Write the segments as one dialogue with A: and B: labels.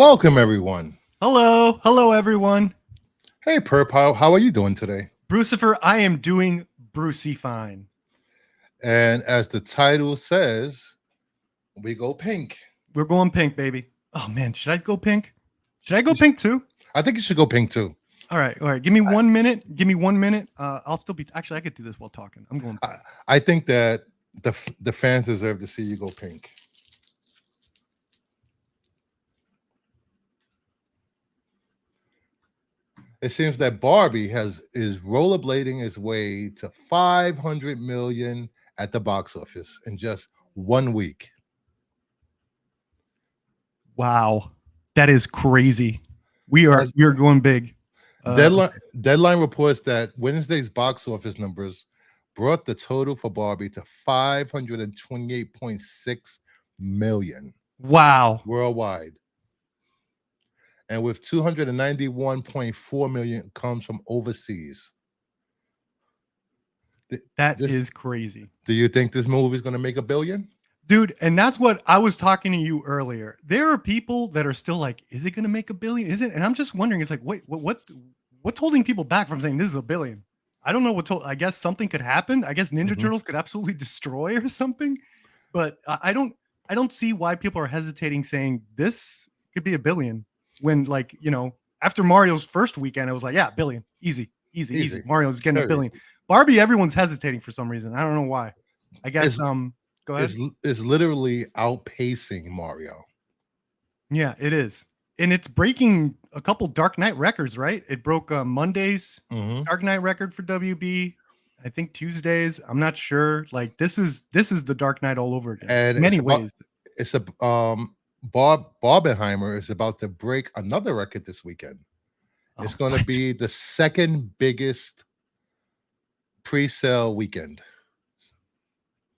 A: Welcome, everyone.
B: Hello, everyone.
A: Hey, Perp, how are you doing today?
B: BRUCIFER, I am doing Brucey fine.
A: And as the title says, we go pink.
B: We're going pink, baby. Oh man, should I go pink? Should I go
A: You sh-
B: pink too?
A: I think you should go pink too.
B: All right. Give me 1 minute. Give me 1 minute. I'll still be. Actually, I could do this while talking. I'm going
A: I,
B: pink.
A: I think that the fans deserve to see you go pink. It seems that Barbie is rollerblading its way to 500 million at the box office in just 1 week.
B: Wow, that is crazy.
A: As
B: We are going big.
A: Deadline Deadline reports that Wednesday's box office numbers brought the total for Barbie to 528.6 million
B: Wow,
A: worldwide. And with 291.4 million comes from overseas. Th-
B: that
A: This
B: is crazy.
A: do you think this movie is going to make a billion?
B: Dude, and that's what I was talking to you earlier. There are people that are still like, is it going to make a billion? Is it? And I'm just wondering, it's like, wait, what's holding people back from saying this is a billion? I don't know I guess something could happen. I guess Ninja
A: Mhm.
B: Turtles could absolutely destroy or something. But I don't see why people are hesitating saying this could be a billion when, like, after Mario's first weekend, it was like, yeah, billion, easy.
A: Easy,
B: Mario's getting a
A: very
B: billion.
A: easy.
B: Barbie, everyone's hesitating for some reason. I don't know why. I guess
A: It's
B: go ahead.
A: is literally outpacing Mario.
B: Yeah, it is. And it's breaking a couple Dark Knight records, right? It broke Monday's
A: Mhm.
B: Dark Knight record for WB. I think Tuesdays. I'm not sure. Like this is the Dark Knight all over again.
A: And
B: In many ways.
A: it's a Barbenheimer is about to break another record this weekend. It's
B: Oh,
A: going to
B: what?
A: be the second biggest pre-sale weekend.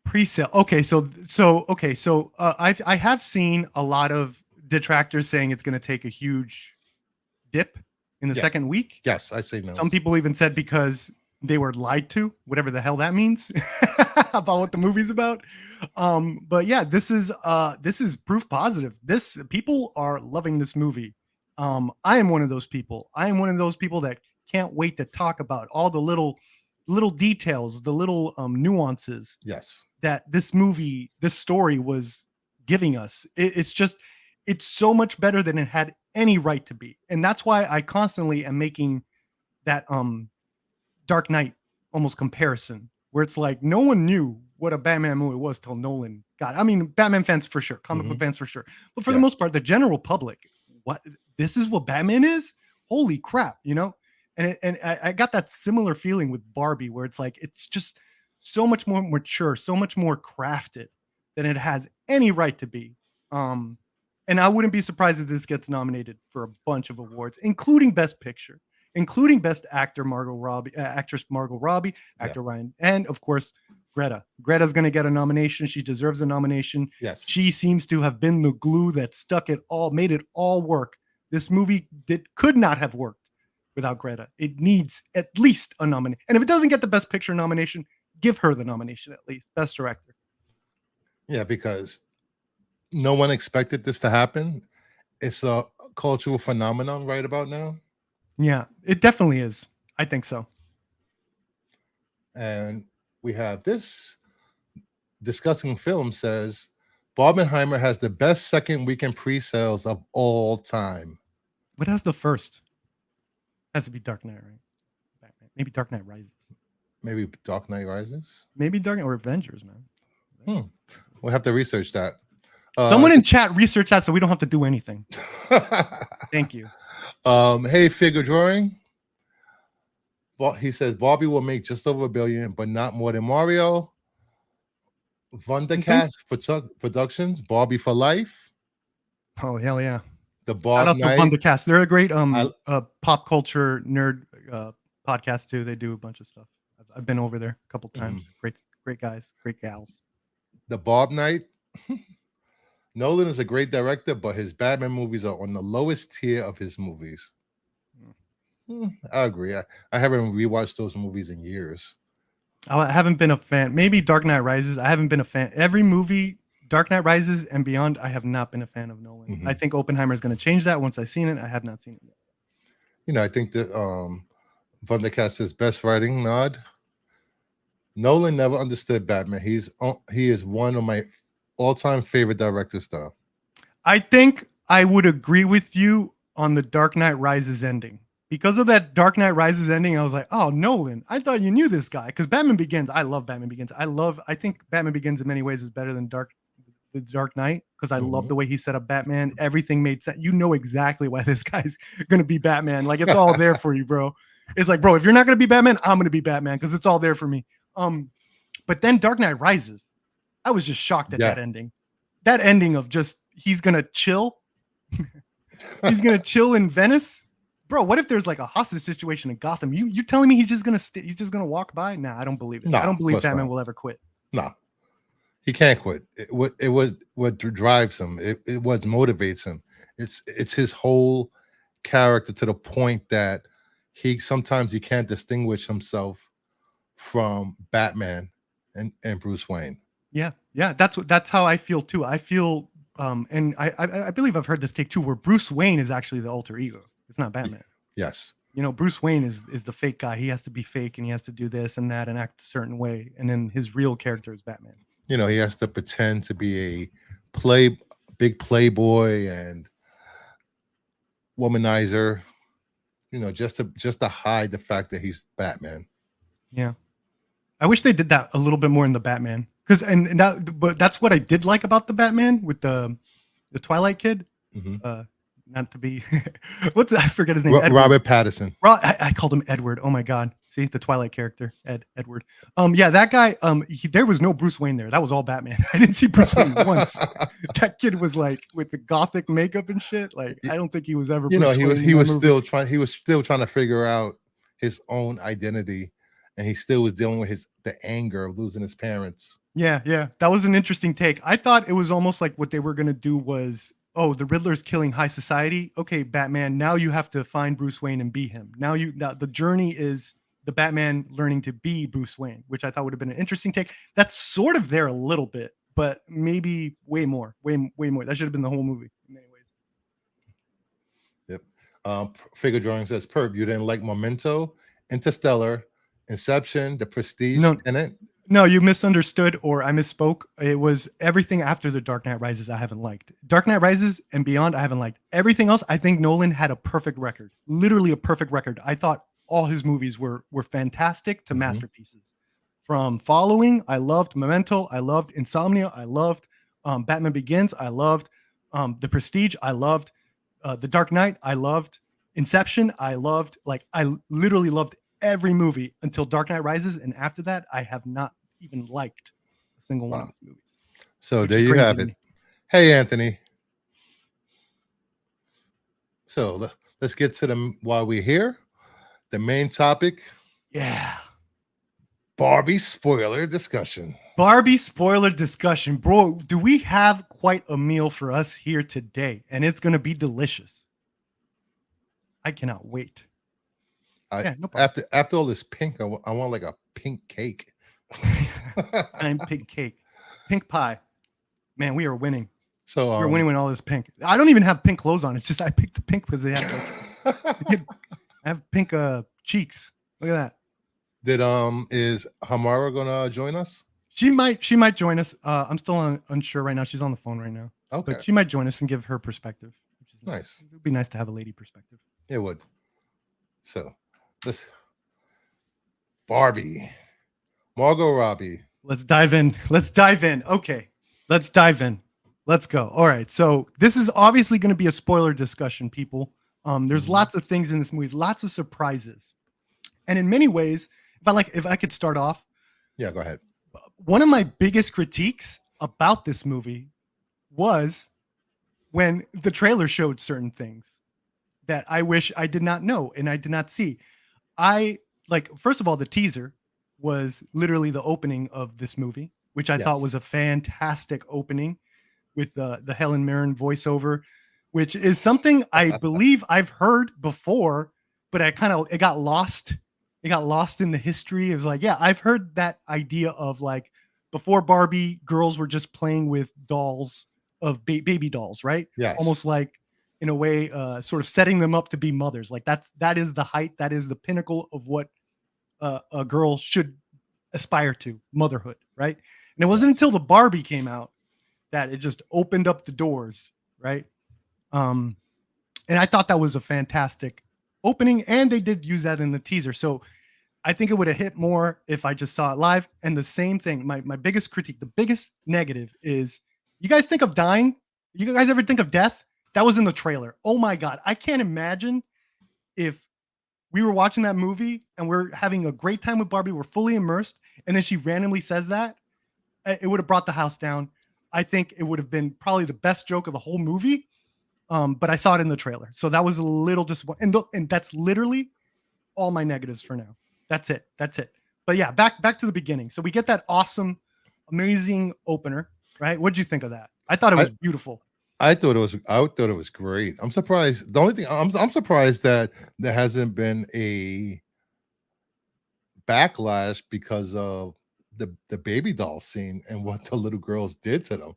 B: Pre-sale. I have seen a lot of detractors saying it's going to take a huge dip in the
A: Yeah.
B: second week.
A: Yes, I say
B: Some
A: those.
B: people even said because they were lied to, whatever the hell that means, about what the movie's about. But yeah, this is proof positive. This People are loving this movie. I am one of those people. I am one of those people that can't wait to talk about all the little details, the little nuances
A: Yes.
B: that this story was giving us. It's so much better than it had any right to be. And that's why I constantly am making that Dark Knight almost comparison where it's like no one knew what a Batman movie was till Nolan got. I mean, Batman fans for sure, comic book
A: Hmm.
B: fans for sure, but for the
A: Yes.
B: most part, the general public, what this is what Batman is? Holy crap. And I got that similar feeling with Barbie, where it's like it's just so much more mature, so much more crafted than it has any right to be. Um, and I wouldn't be surprised if this gets nominated for a bunch of awards, including Best Picture, including Best Actor Margot Robbie, actress Margot Robbie,
A: Yeah.
B: actor Ryan, and of course Greta. Greta's going to get a nomination. She deserves a nomination.
A: Yes.
B: She seems to have been the glue that stuck it all, made it all work. This movie could not have worked without Greta. It needs at least a nomination. And if it doesn't get the Best Picture nomination, give her the nomination at least. Best Director.
A: Yeah, because no one expected this to happen. It's a cultural phenomenon right about now.
B: Yeah, it definitely is. I think so.
A: And we have this discussing film says Barbenheimer has the best second weekend pre-sales of all time.
B: What has the first? Has to be Dark Knight, right? Batman. Maybe Dark Knight Rises.
A: Maybe Dark Knight Rises.
B: Maybe Dark Knight or Avengers, man.
A: We'll have to research that.
B: Someone in chat research that so we don't have to do anything. Thank you.
A: Hey, figure drawing. He says Barbie will make just over $1 billion, but not more than Mario.
B: You think?
A: Thundercats Productions, Barbie for Life.
B: Oh hell yeah!
A: The
B: Shout
A: Bob
B: out to
A: Knight.
B: Wondercast. They're a great
A: I,
B: pop culture nerd podcast too. They do a bunch of stuff. I've been over there a couple times. Great guys, great gals.
A: the Bob Knight. Nolan is a great director, but his Batman movies are on the lowest tier of his movies. I agree. I haven't rewatched those movies in years.
B: I haven't been a fan. Maybe Dark Knight Rises. I haven't been a fan. Every movie Dark Knight Rises and beyond, I have not been a fan of Nolan.
A: Mhm.
B: I think Oppenheimer is going to change that once I've seen it. I have not seen it yet.
A: I think that Thundercat says best writing nod. Nolan never understood Batman. He is one of my all-time favorite directors, though.
B: I think I would agree with you on the Dark Knight Rises ending. Because of that Dark Knight Rises ending, I was like, oh, Nolan, I thought you knew this guy. Because Batman Begins, I love Batman Begins. I think Batman Begins in many ways is better than the Dark Knight, because I love the way he set up Batman. Everything made sense. You know exactly why this guy's going to be Batman. Like, it's all there for you, bro. It's like, bro, if you're not going to be Batman, I'm going to be Batman, because it's all there for me. But then Dark Knight Rises, I was just shocked at that ending. That ending of just, he's going to chill. He's going to chill in Venice. Bro, what if there's like a hostage situation in Gotham? You telling me he's just gonna walk by? Nah, I don't believe it.
A: No,
B: I don't believe Batman will ever quit.
A: No, he can't quit. It was what drives him. It what motivates him. It's his whole character, to the point that sometimes he can't distinguish himself from Batman and Bruce Wayne.
B: Yeah, that's how I feel too. I feel and I believe I've heard this take too, where Bruce Wayne is actually the alter ego. It's not Batman.
A: Yes.
B: Bruce Wayne is the fake guy. He has to be fake, and he has to do this and that and act a certain way. And then his real character is Batman.
A: He has to pretend to be a big playboy and womanizer, just to hide the fact that he's Batman.
B: Yeah. I wish they did that a little bit more in the Batman. But that's what I did like about the Batman with the Twilight kid.
A: Mm-hmm.
B: Not to be I forget his name.
A: Robert Pattinson.
B: I called him Edward. Oh my god. See, the Twilight character, Edward. Yeah, that guy, there was no Bruce Wayne there. That was all Batman. I didn't see Bruce Wayne once. That kid was like with the gothic makeup and shit. Like, I don't think he was ever Bruce Wayne.
A: He was still trying to figure out his own identity, and he still was dealing with the anger of losing his parents.
B: Yeah. That was an interesting take. I thought it was almost like what they were gonna do was, oh, the Riddler's killing high society. Okay, Batman, now you have to find Bruce Wayne and be him. Now the journey is the Batman learning to be Bruce Wayne, which I thought would have been an interesting take. That's sort of there a little bit, but maybe way more. That should have been the whole movie in many ways.
A: Yep. Figure Drawing says, Perp, you didn't like Memento, Interstellar, Inception, The Prestige, Tenet?
B: No, you misunderstood, or I misspoke. It was everything after the Dark Knight Rises I haven't liked. Dark Knight Rises and beyond I haven't liked. Everything else, I think Nolan had a perfect record. Literally a perfect record. I thought all his movies were fantastic to masterpieces. From Following, I loved Memento, I loved Insomnia, I loved Batman Begins, I loved The Prestige, I loved The Dark Knight, I loved Inception, I literally loved every movie until Dark Knight Rises, and after that, I have not even liked a single one of his movies.
A: So there you have it. Hey, Anthony. So let's get to while we're here, the main topic.
B: Yeah.
A: Barbie spoiler discussion.
B: Barbie spoiler discussion. Bro, do we have quite a meal for us here today? And it's going to be delicious. I cannot wait.
A: No after all this pink, I want like a pink cake.
B: I'm pink cake. Pink pie. Man, we are winning.
A: So
B: we're winning with all this pink. I don't even have pink clothes on. It's just I picked the pink because they have I have pink cheeks. Look at that.
A: Is Hamara gonna join us?
B: She might join us. I'm still unsure right now. She's on the phone right now.
A: Okay.
B: But she might join us and give her perspective, which is
A: nice.
B: It would be nice to have a lady perspective.
A: It would. So let's Barbie. Margo Robbie.
B: Let's dive in. Okay. Let's dive in. Let's go. All right. So this is obviously going to be a spoiler discussion, people. There's lots of things in this movie, lots of surprises. And in many ways, if I could start off.
A: Yeah, go ahead.
B: One of my biggest critiques about this movie was when the trailer showed certain things that I wish I did not know and I did not see. First of all, the teaser was literally the opening of this movie, which I thought was a fantastic opening with the Helen Mirren voiceover, which is something I believe I've heard before, but it got lost. It got lost in the history. It was like, yeah, I've heard that idea of like before Barbie, girls were just playing with dolls of baby dolls, right?
A: Yes.
B: Almost like in a way, sort of setting them up to be mothers. Like that is the height, that is the pinnacle of what a girl should aspire to, motherhood, right? And it wasn't
A: Yes.
B: until the Barbie came out that it just opened up the doors, right? Um, and I thought that was a fantastic opening, and they did use that in the teaser. So I think it would have hit more if I just saw it live. And the same thing, my biggest critique, the biggest negative is, you guys think of dying? You guys ever think of death? That was in the trailer. Oh my God. I can't imagine if we were watching that movie and we're having a great time with Barbie, we're fully immersed, and then she randomly says that. It would have brought the house down. I think it would have been probably the best joke of the whole movie. But I saw it in the trailer, so that was a little disappointing. And that's literally all my negatives for now. That's it. That's it. But yeah, back to the beginning. So we get that awesome, amazing opener, right? What did you think of that? I thought it
A: I,
B: was beautiful.
A: I thought it was great. I'm surprised. The only thing I'm surprised that there hasn't been a backlash because of the baby doll scene and what the little girls did to them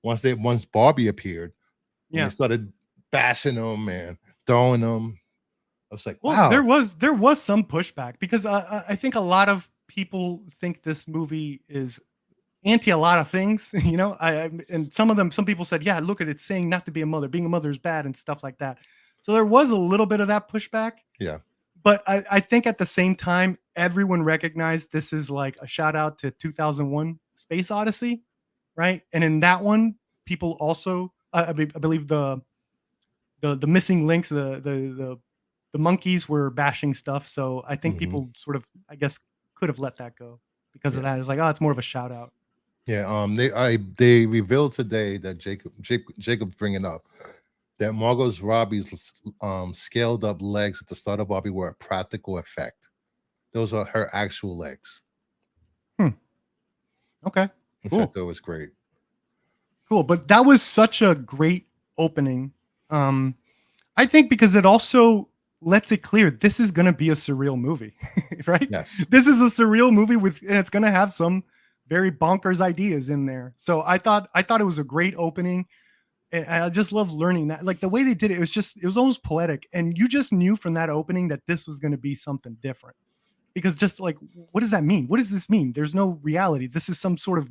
A: once Barbie appeared and they
B: Yeah.
A: started bashing them and throwing them. I was like,
B: Well,
A: wow.
B: there was some pushback because I think a lot of people think this movie is anti a lot of things, you know. And some people said, yeah, look at it saying not to be a mother, being a mother is bad and stuff like that. So there was a little bit of that pushback.
A: Yeah.
B: But I think at the same time, everyone recognized this is like a shout out to 2001 Space Odyssey, right? And in that one, people also, I believe the missing links, the monkeys were bashing stuff. So I think
A: Hmm.
B: people sort of, I guess, could have let that go because of
A: Yeah.
B: that. It's like, oh, it's more of a shout out.
A: Yeah. They revealed today that Jacob's bringing up that Robbie's scaled up legs at the start of Barbie were a practical effect. Those are her actual legs,
B: Hmm. Okay.
A: which I
B: Cool.
A: thought was great.
B: Cool. But that was such a great opening. Um, I think because it also lets it clear this is going to be a surreal movie, right?
A: Yes.
B: This is a surreal movie and it's going to have some very bonkers ideas in there. So I thought it was a great opening, and I just love learning that. Like the way they did it, it was almost poetic, and you just knew from that opening that this was going to be something different. Because just like, what does that mean? What does this mean? There's no reality. This is some sort of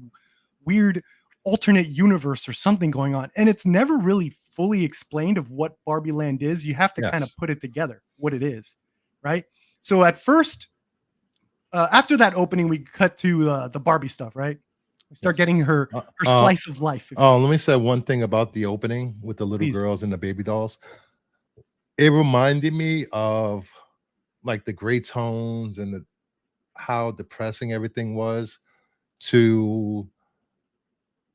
B: weird alternate universe or something going on. And it's never really fully explained of what Barbie Land is. You have to kind of
A: Yes.
B: put it together, what it is, right? So at first, after that opening, we cut to the Barbie stuff, right? We start
A: Yes.
B: getting her
A: Uh,
B: her
A: uh,
B: slice of life, if you will.
A: let me say one thing about the opening with the little
B: Please.
A: girls and the baby dolls. It reminded me of like the gray tones and how depressing everything was to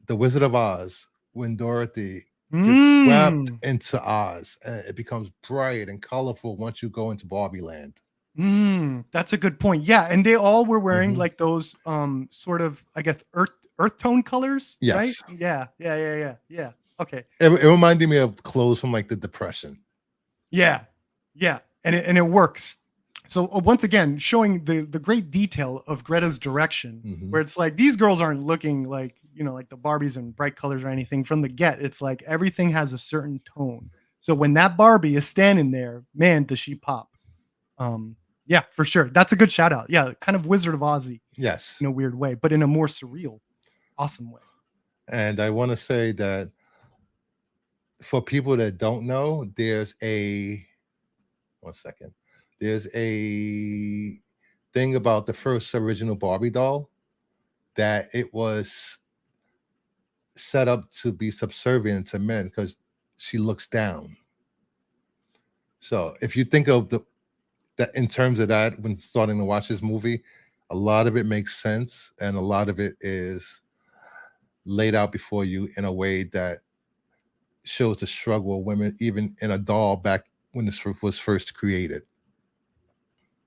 A: the Wizard of Oz when Dorothy gets swept
B: Mm.
A: into Oz and it becomes bright and colorful once you go into Barbie Land.
B: That's a good point. Yeah, and they all were wearing
A: Hmm.
B: like those sort of, I guess, earth tone colors, right?
A: Yes.
B: Yeah. Okay.
A: It reminded me of clothes from like the Depression.
B: Yeah. Yeah. And it works. So once again, showing the great detail of Greta's direction,
A: Hmm.
B: where it's like these girls aren't looking like, like the Barbies in bright colors or anything from the get. It's like everything has a certain tone. So when that Barbie is standing there, man, does she pop. Um, yeah, for sure. That's a good shout out. Yeah, kind of Wizard of Ozzy
A: Yes.
B: in a weird way, but in a more surreal, awesome way.
A: And I want to say that for people that don't know, there's a one second. There's a thing about the first original Barbie doll that it was set up to be subservient to men because she looks down. So if you think of that in terms of that when starting to watch this movie, a lot of it makes sense and a lot of it is laid out before you in a way that shows the struggle of women, even in a doll back when this was first created.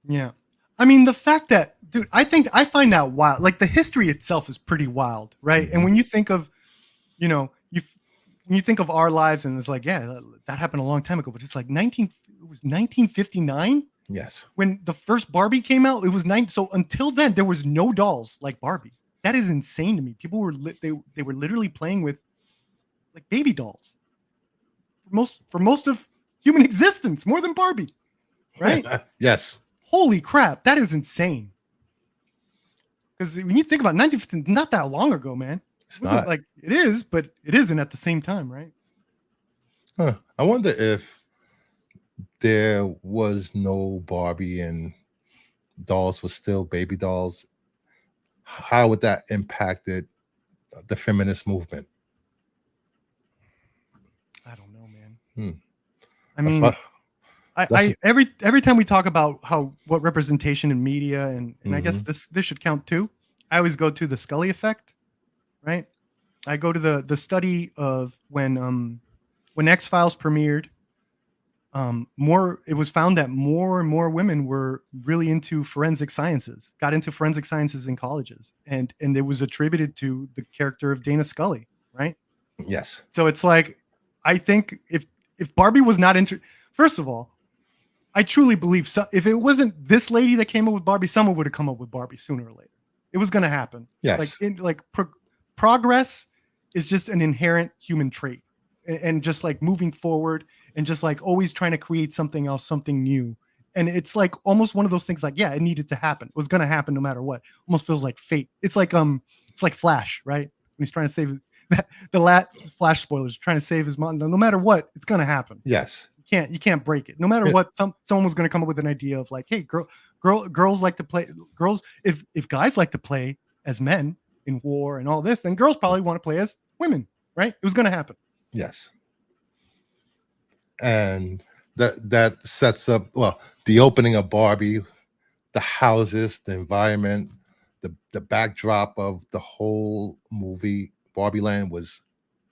B: Yeah. I mean, the fact that, dude, I find that wild. Like the history itself is pretty wild, right? And
A: Hmm.
B: when you think of, when you think of our lives, and it's like, yeah, that happened a long time ago, but it's like it was 1959
A: Yes.
B: when the first Barbie came out. It was nine. So until then, there was no dolls like Barbie. that is insane to me. People were they were literally playing with like baby dolls for most of human existence, more than Barbie, right?
A: Yes.
B: Holy crap, that is insane. Because when you think about 90, not that long ago, man.
A: It's
B: It wasn't
A: not.
B: like it is, but it isn't at the same time, right?
A: Huh. I wonder if there was no Barbie and dolls were still baby dolls, how would that impacted the feminist movement?
B: I don't know, man.
A: Hmm.
B: I
A: That's
B: mean,
A: why. That's.
B: every time we talk about what representation in media and I guess
A: Mhm.
B: this should count too. I always go to the Scully effect, right? I go to the study of when X-Files premiered. More it was found that more and more women were really into forensic sciences, got into forensic sciences in colleges, and it was attributed to the character of Dana Scully, right?
A: Yes.
B: So it's like, I think if Barbie was not first of all, I truly believe if it wasn't this lady that came up with Barbie, someone would have come up with Barbie sooner or later. It was going to happen. Like
A: Yes.
B: progress is just an inherent human trait, and just like moving forward and just like always trying to create something else, something new. And it's like almost one of those things like, yeah, it needed to happen. It was going to happen no matter what. Almost feels like fate. It's like Flash, right? When he's trying to save the Flash spoilers, trying to save his mom. No matter what, it's going to happen.
A: Yes.
B: You can't break it. No matter
A: Yeah.
B: what, someone was going to come up with an idea of like, hey, girls like to play girls. If guys like to play as men in war and all this, then girls probably want to play as women, right? It was going to happen.
A: Yes. And that sets up, well, the opening of Barbie, the houses, the environment, the backdrop of the whole movie, Barbie Land, was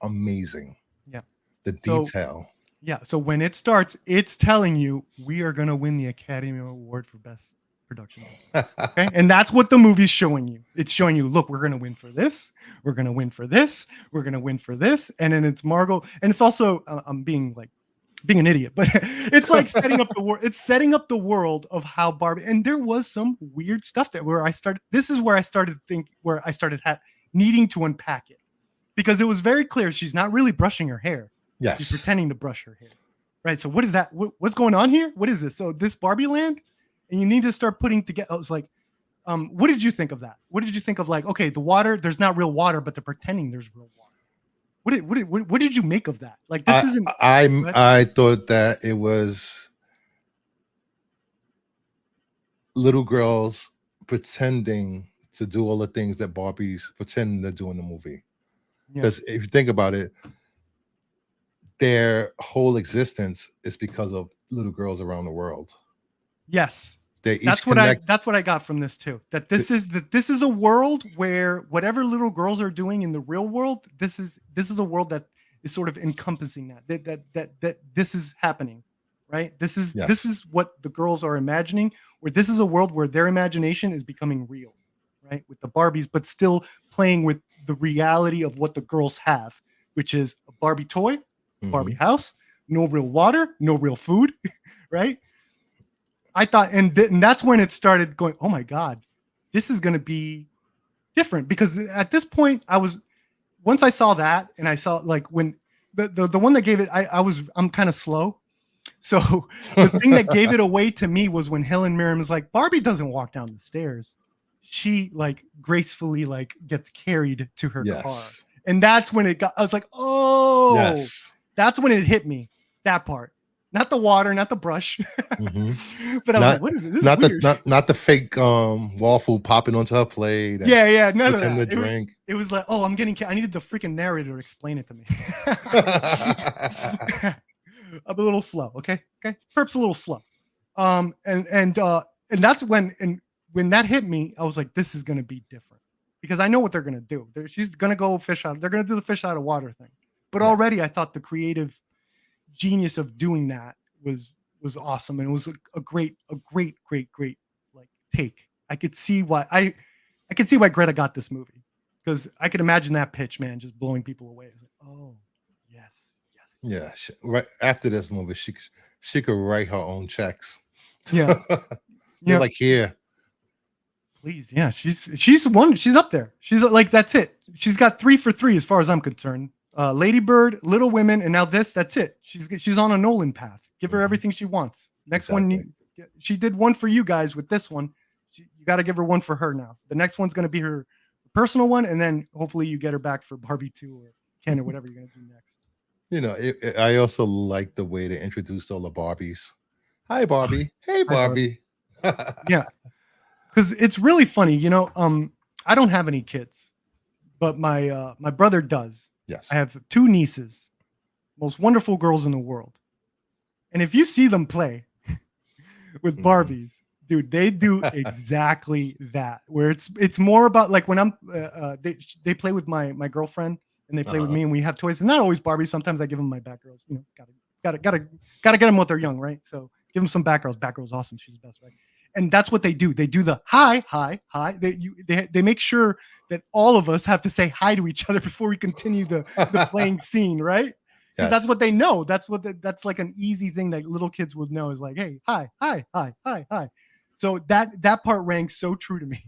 A: amazing.
B: Yeah.
A: The
B: So
A: detail.
B: yeah. So when it starts, it's telling you we are going to win the Academy Award for Best Production Design. Okay. And that's what the movie's showing you. It's showing you, look, we're going to win for this. We're going to win for this. We're going to win for this. And then it's Margo. And it's also, I'm being an idiot, but it's like setting up the world. It's setting up the world of how Barbie, and there was some weird stuff this is where I started needing to unpack it, because it was very clear she's not really brushing her hair.
A: Yes.
B: She's pretending to brush her hair. Right. So what is that? What's going on here? What is this? So this Barbie Land, and you need to start putting together. I was like, what did you think of that? What did you think of, like, okay, the water, there's not real water, but they're pretending there's real water. What did you make of that? Like, this isn't.
A: I thought that it was little girls pretending to do all the things that Barbie's pretending to do in the movie. Because if you think about it, their whole existence is because of little girls around the world.
B: Yes.
A: They each
B: that's what I got from this too. That this is a world where whatever little girls are doing in the real world, this is a world that is sort of encompassing that this is happening, right? This is what the girls are imagining, where this is a world where their imagination is becoming real, right? With the Barbies, but still playing with the reality of what the girls have, which is a Barbie toy, Barbie house, no real water, no real food, right? I thought, and that's when it started going, oh my God, this is going to be different. Because at this point, once I saw that, and I saw, like, when the one that gave it, I'm kind of slow. So the thing that gave it away to me was when Helen Mirren was like, Barbie doesn't walk down the stairs. She like gracefully like gets carried to her car. And that's when I was like, oh, that's when it hit me, that part. Not the water, not the brush. But I was like, what is it? This is weird.
A: Not the fake waffle popping onto her plate.
B: Yeah, none of that.
A: Drink.
B: It was like, oh, I needed the freaking narrator to explain it to me. I'm a little slow, okay? PERP's a little slow. And that's when that hit me, I was like, this is gonna be different. Because I know what they're gonna do. She's gonna go fish out. They're gonna do the fish out of water thing. But already I thought the creative genius of doing that was awesome, and it was a great like take. I could see why Greta got this movie, because I could imagine that pitch, man, just blowing people away. It's like, oh yes.
A: Yeah, right after this movie, she could write her own checks.
B: Yeah.
A: They're like, here.
B: Please, yeah, she's up there. She's like, that's it. She's got 3 for 3 as far as I'm concerned. Lady Bird, Little Women, and now this. That's it. She's on a Nolan path. Give her everything she wants. Next
A: Exactly.
B: one, she did one for you guys with this one. You got to give her one for her now. The next one's going to be her personal one, and then hopefully you get her back for Barbie 2 or Ken or whatever you're going to do next.
A: You know, I also like the way they introduced all the Barbies. Hi, Barbie. Hey, Barbie.
B: Yeah, because it's really funny. You know, I don't have any kids, but my brother does.
A: Yes.
B: I have 2 nieces, most wonderful girls in the world. And if you see them play with Barbies, dude, they do exactly that. Where it's more about like when I'm they play with my girlfriend and they play with me and we have toys. And not always Barbies. Sometimes I give them my Batgirls. You know, gotta get them while they're young, right? So give them some Batgirls. Batgirl's awesome. She's the best, right? And that's what they do. They do the hi. They make sure that all of us have to say hi to each other before we continue the playing scene, right? Because that's what they know. That's like an easy thing that little kids would know is like, hey, hi. So that part rang so true to me.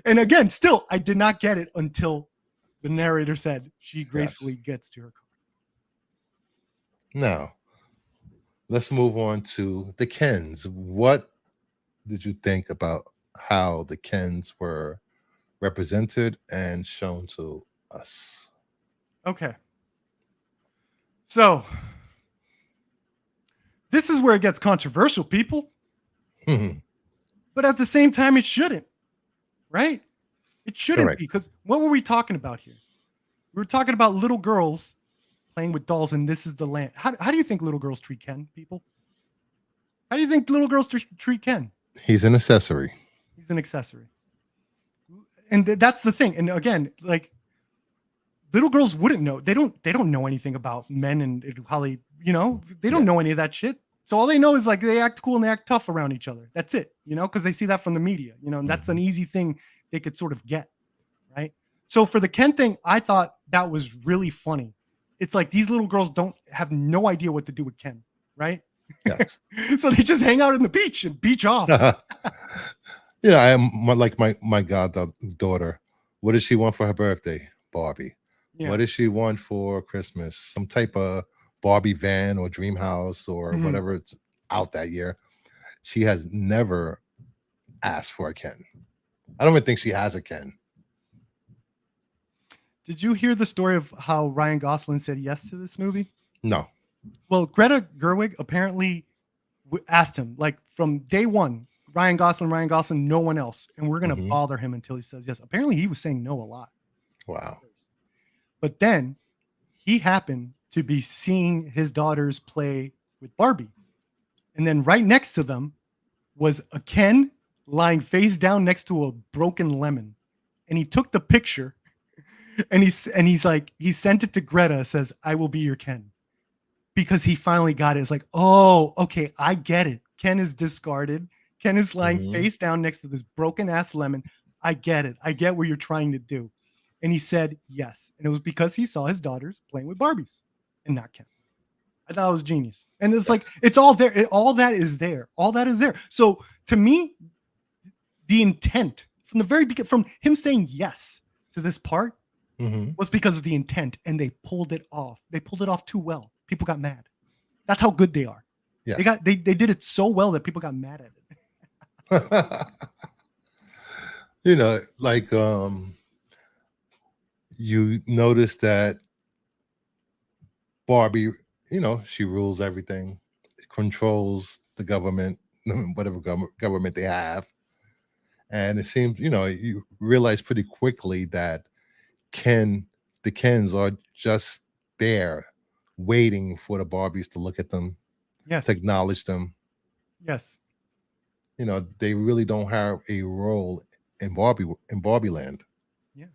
B: And again, still, I did not get it until the narrator said she gracefully gets to her car.
A: Now, let's move on to the Kens. What did you think about how the Kens were represented and shown to us?
B: Okay. So, this is where it gets controversial, people. But at the same time, it shouldn't, right? It shouldn't be, because what were we talking about here? We were talking about little girls playing with dolls, and this is the land. How do you think little girls treat Ken, people? How do you think little girls treat Ken?
A: He's an accessory.
B: He's an accessory. And that's the thing. And again, like, little girls wouldn't know. They don't know anything about men and how they, you know, they don't know any of that shit. So all they know is like they act cool and they act tough around each other. That's it, you know, because they see that from the media, you know, and that's an easy thing they could sort of get, right? So for the Ken thing, I thought that was really funny. It's like these little girls have no idea what to do with Ken, right?
A: Yes.
B: So they just hang out in the beach and beach off.
A: You know, I am like my goddaughter. What does she want for her birthday? Barbie. Yeah. What does she want for Christmas? Some type of Barbie van or dream house or whatever it's out that year. She has never asked for a Ken. I don't even think she has a Ken.
B: Did you hear the story of how Ryan Gosling said yes to this movie?
A: No.
B: Well, Greta Gerwig apparently asked him, like, from day one, Ryan Gosling, no one else. And we're going to bother him until he says yes. Apparently, he was saying no a lot.
A: Wow.
B: But then he happened to be seeing his daughters play with Barbie. And then right next to them was a Ken lying face down next to a broken lemon. And he took the picture and he's like, he sent it to Greta, says, I will be your Ken. Because he finally got it. It's like, oh, okay, I get it. Ken is discarded. Ken is lying face down next to this broken ass lemon. I get it. I get what you're trying to do. And he said yes. And it was because he saw his daughters playing with Barbies and not Ken. I thought it was genius. And it's like, it's all there. All that is there. All that is there. So to me, the intent from the very beginning, from him saying yes to this part was because of the intent, and they pulled it off. They pulled it off too well. People got mad. That's how good they are. Yes. They did it so well that people got mad at it.
A: You know, like you notice that Barbie, you know, she rules everything, controls the government, whatever government they have. And it seems, you know, you realize pretty quickly that the Kens are just there waiting for the Barbies to look at them, to acknowledge them.
B: Yes.
A: You know, they really don't have a role in Barbie land.
B: Yeah.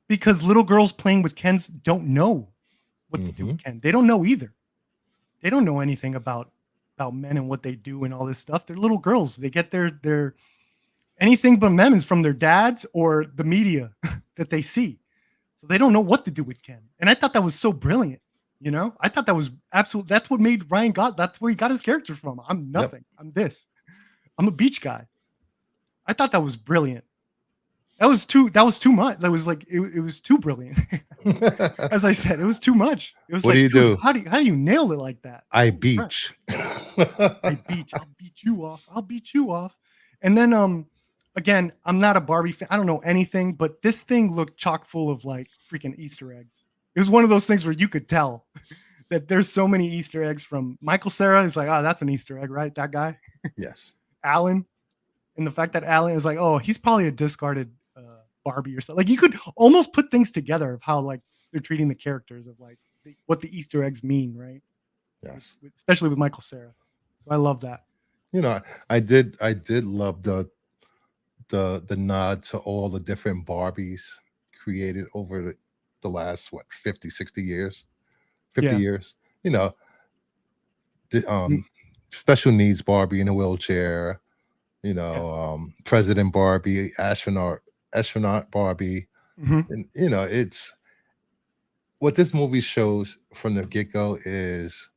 B: Because little girls playing with Kens don't know what to do with Ken. They don't know either. They don't know anything about men and what they do and all this stuff. They're little girls. They get their anything but men is from their dads or the media that they see. So they don't know what to do with Ken. And I thought that was so brilliant. You know, I thought that was absolute. That's what made Ryan that's where he got his character from. I'm nothing. I'm this. I'm a beach guy. I thought that was brilliant. That was too much. That was like it was too brilliant. As I said, it was too much. It was
A: What do
B: like,
A: you
B: dude,
A: do?
B: how do you nail it like that?
A: I
B: Holy crap.
A: beach.
B: I'll beat you off. I'll beat you off. And then again, I'm not a Barbie fan. I don't know anything, but this thing looked chock full of like freaking Easter eggs. It was one of those things where you could tell that there's so many Easter eggs from Michael Cera. Is like, oh, that's an Easter egg, right? That guy,
A: Yes.
B: Alan. And the fact that Alan is like, oh, he's probably a discarded Barbie or something. Like you could almost put things together of how like they're treating the characters of like what the Easter eggs mean, right?
A: Yes.
B: Especially with Michael Cera. So I love that.
A: You know, I did love the nod to all the different Barbies created over the last 50, 60 years. 50
B: Yeah.
A: years. You know, the
B: Mm,
A: special needs Barbie in a wheelchair, you
B: yeah.
A: know, President Barbie, astronaut Barbie.
B: hmm
A: And you know, it's what this movie shows from the get-go is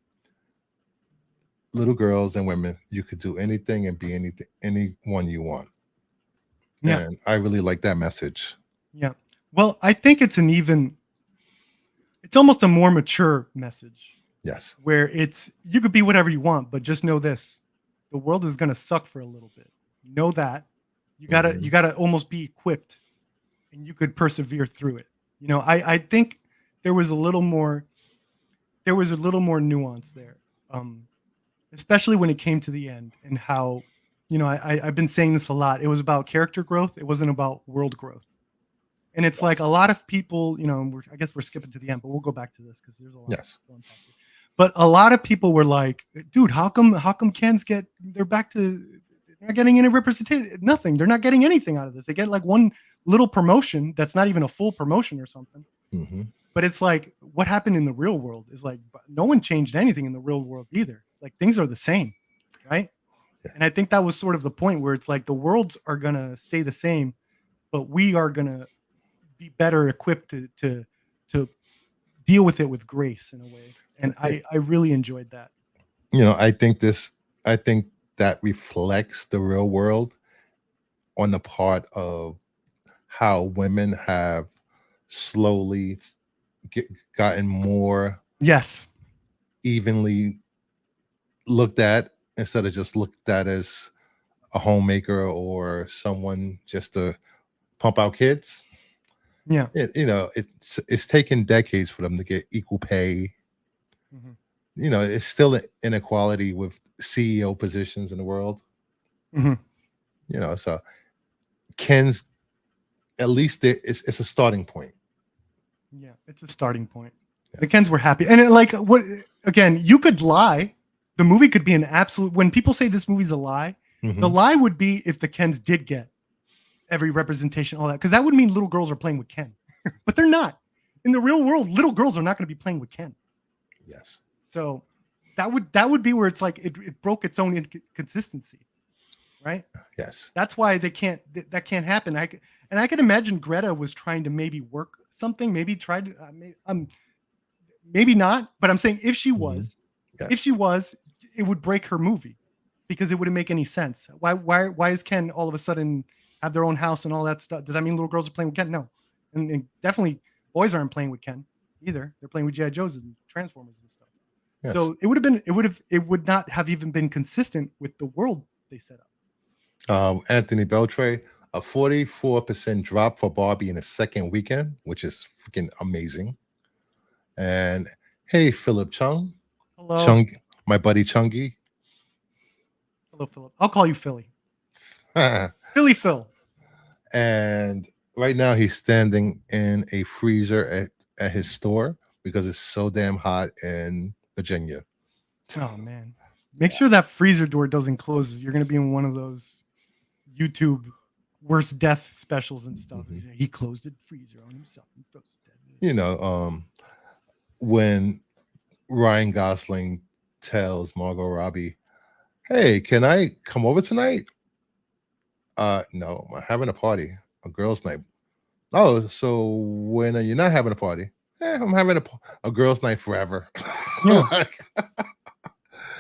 A: little girls and women, you could do anything and be anyone you want.
B: Yeah.
A: And I really like that message.
B: Yeah. Well, I think it's it's almost a more mature message
A: Yes.
B: where it's you could be whatever you want, but just know this. The world is gonna suck for a little bit. Know that. You
A: Mhm.
B: gotta almost be equipped and you could persevere through it. You know, I think there was a little more nuance there. Um, especially when it came to the end and how, you know, I've been saying this a lot. It was about character growth. It wasn't about world growth. And it's like
A: Yes.
B: a lot of people, you know, I guess we're skipping to the end, but we'll go back to this because there's a lot
A: Yes.
B: to unpack here. But a lot of people were like, dude, how come Kens they're back to they're not getting any representation? Nothing. They're not getting anything out of this. They get like one little promotion that's not even a full promotion or something.
A: Hmm.
B: But it's like what happened in the real world is like no one changed anything in the real world either. Like things are the same, right?
A: Yeah.
B: And I think that was sort of the point where it's like the worlds are gonna stay the same, but we are gonna be better equipped to deal with it with grace in a way. And I really enjoyed that.
A: You know, I think that reflects the real world on the part of how women have slowly get, gotten more
B: Yes.
A: evenly looked at instead of just looked at as a homemaker or someone just to pump out kids.
B: Yeah.
A: You know, it's taken decades for them to get equal pay.
B: Mhm.
A: You know, it's still an inequality with CEO positions in the world.
B: Mhm.
A: You know, so Ken's at least it's a starting point.
B: Yeah, it's a starting point. The
A: Yes.
B: Kens were happy. And like what again, you could lie. The movie could be an absolute when people say this movie's a lie, the
A: Hmm.
B: lie would be if the Kens did get every representation, all that, because that would mean little girls are playing with Ken. But they're not. In the real world, little girls are not going to be playing with Ken.
A: Yes.
B: So that would be where it's like it broke its own consistency, right?
A: Yes.
B: That's why that can't happen. And I can imagine Greta was trying to maybe work something, maybe tried to maybe not, but I'm saying
A: Hmm.
B: if
A: Yes.
B: she was, it would break her movie because it wouldn't make any sense. Why is Ken all of a sudden have their own house and all that stuff? Does that mean little girls are playing with Ken? No, and definitely boys aren't playing with Ken either. They're playing with GI Joes and Transformers and stuff.
A: Yes.
B: So it would not have even been consistent with the world they set up.
A: Anthony Beltray, a 44% drop for Barbie in the second weekend, which is freaking amazing. And hey, Philip
B: Hello,
A: My buddy Chungy.
B: hello, Philip. I'll call you Philly. Philly Phil.
A: And right now he's standing in a freezer at his store because it's so damn hot in Virginia.
B: Oh man, make sure that freezer door doesn't close. You're gonna be in one of those YouTube worst death specials and stuff.
A: Mhm.
B: He closed the freezer on himself and froze to death.
A: You know, when Ryan Gosling tells Margot Robbie, "Hey, can I come over tonight?" No, I'm having a party, a girls' night. Oh, so when are you not having a party? I'm having a girls' night forever.
B: Yeah.
A: Like,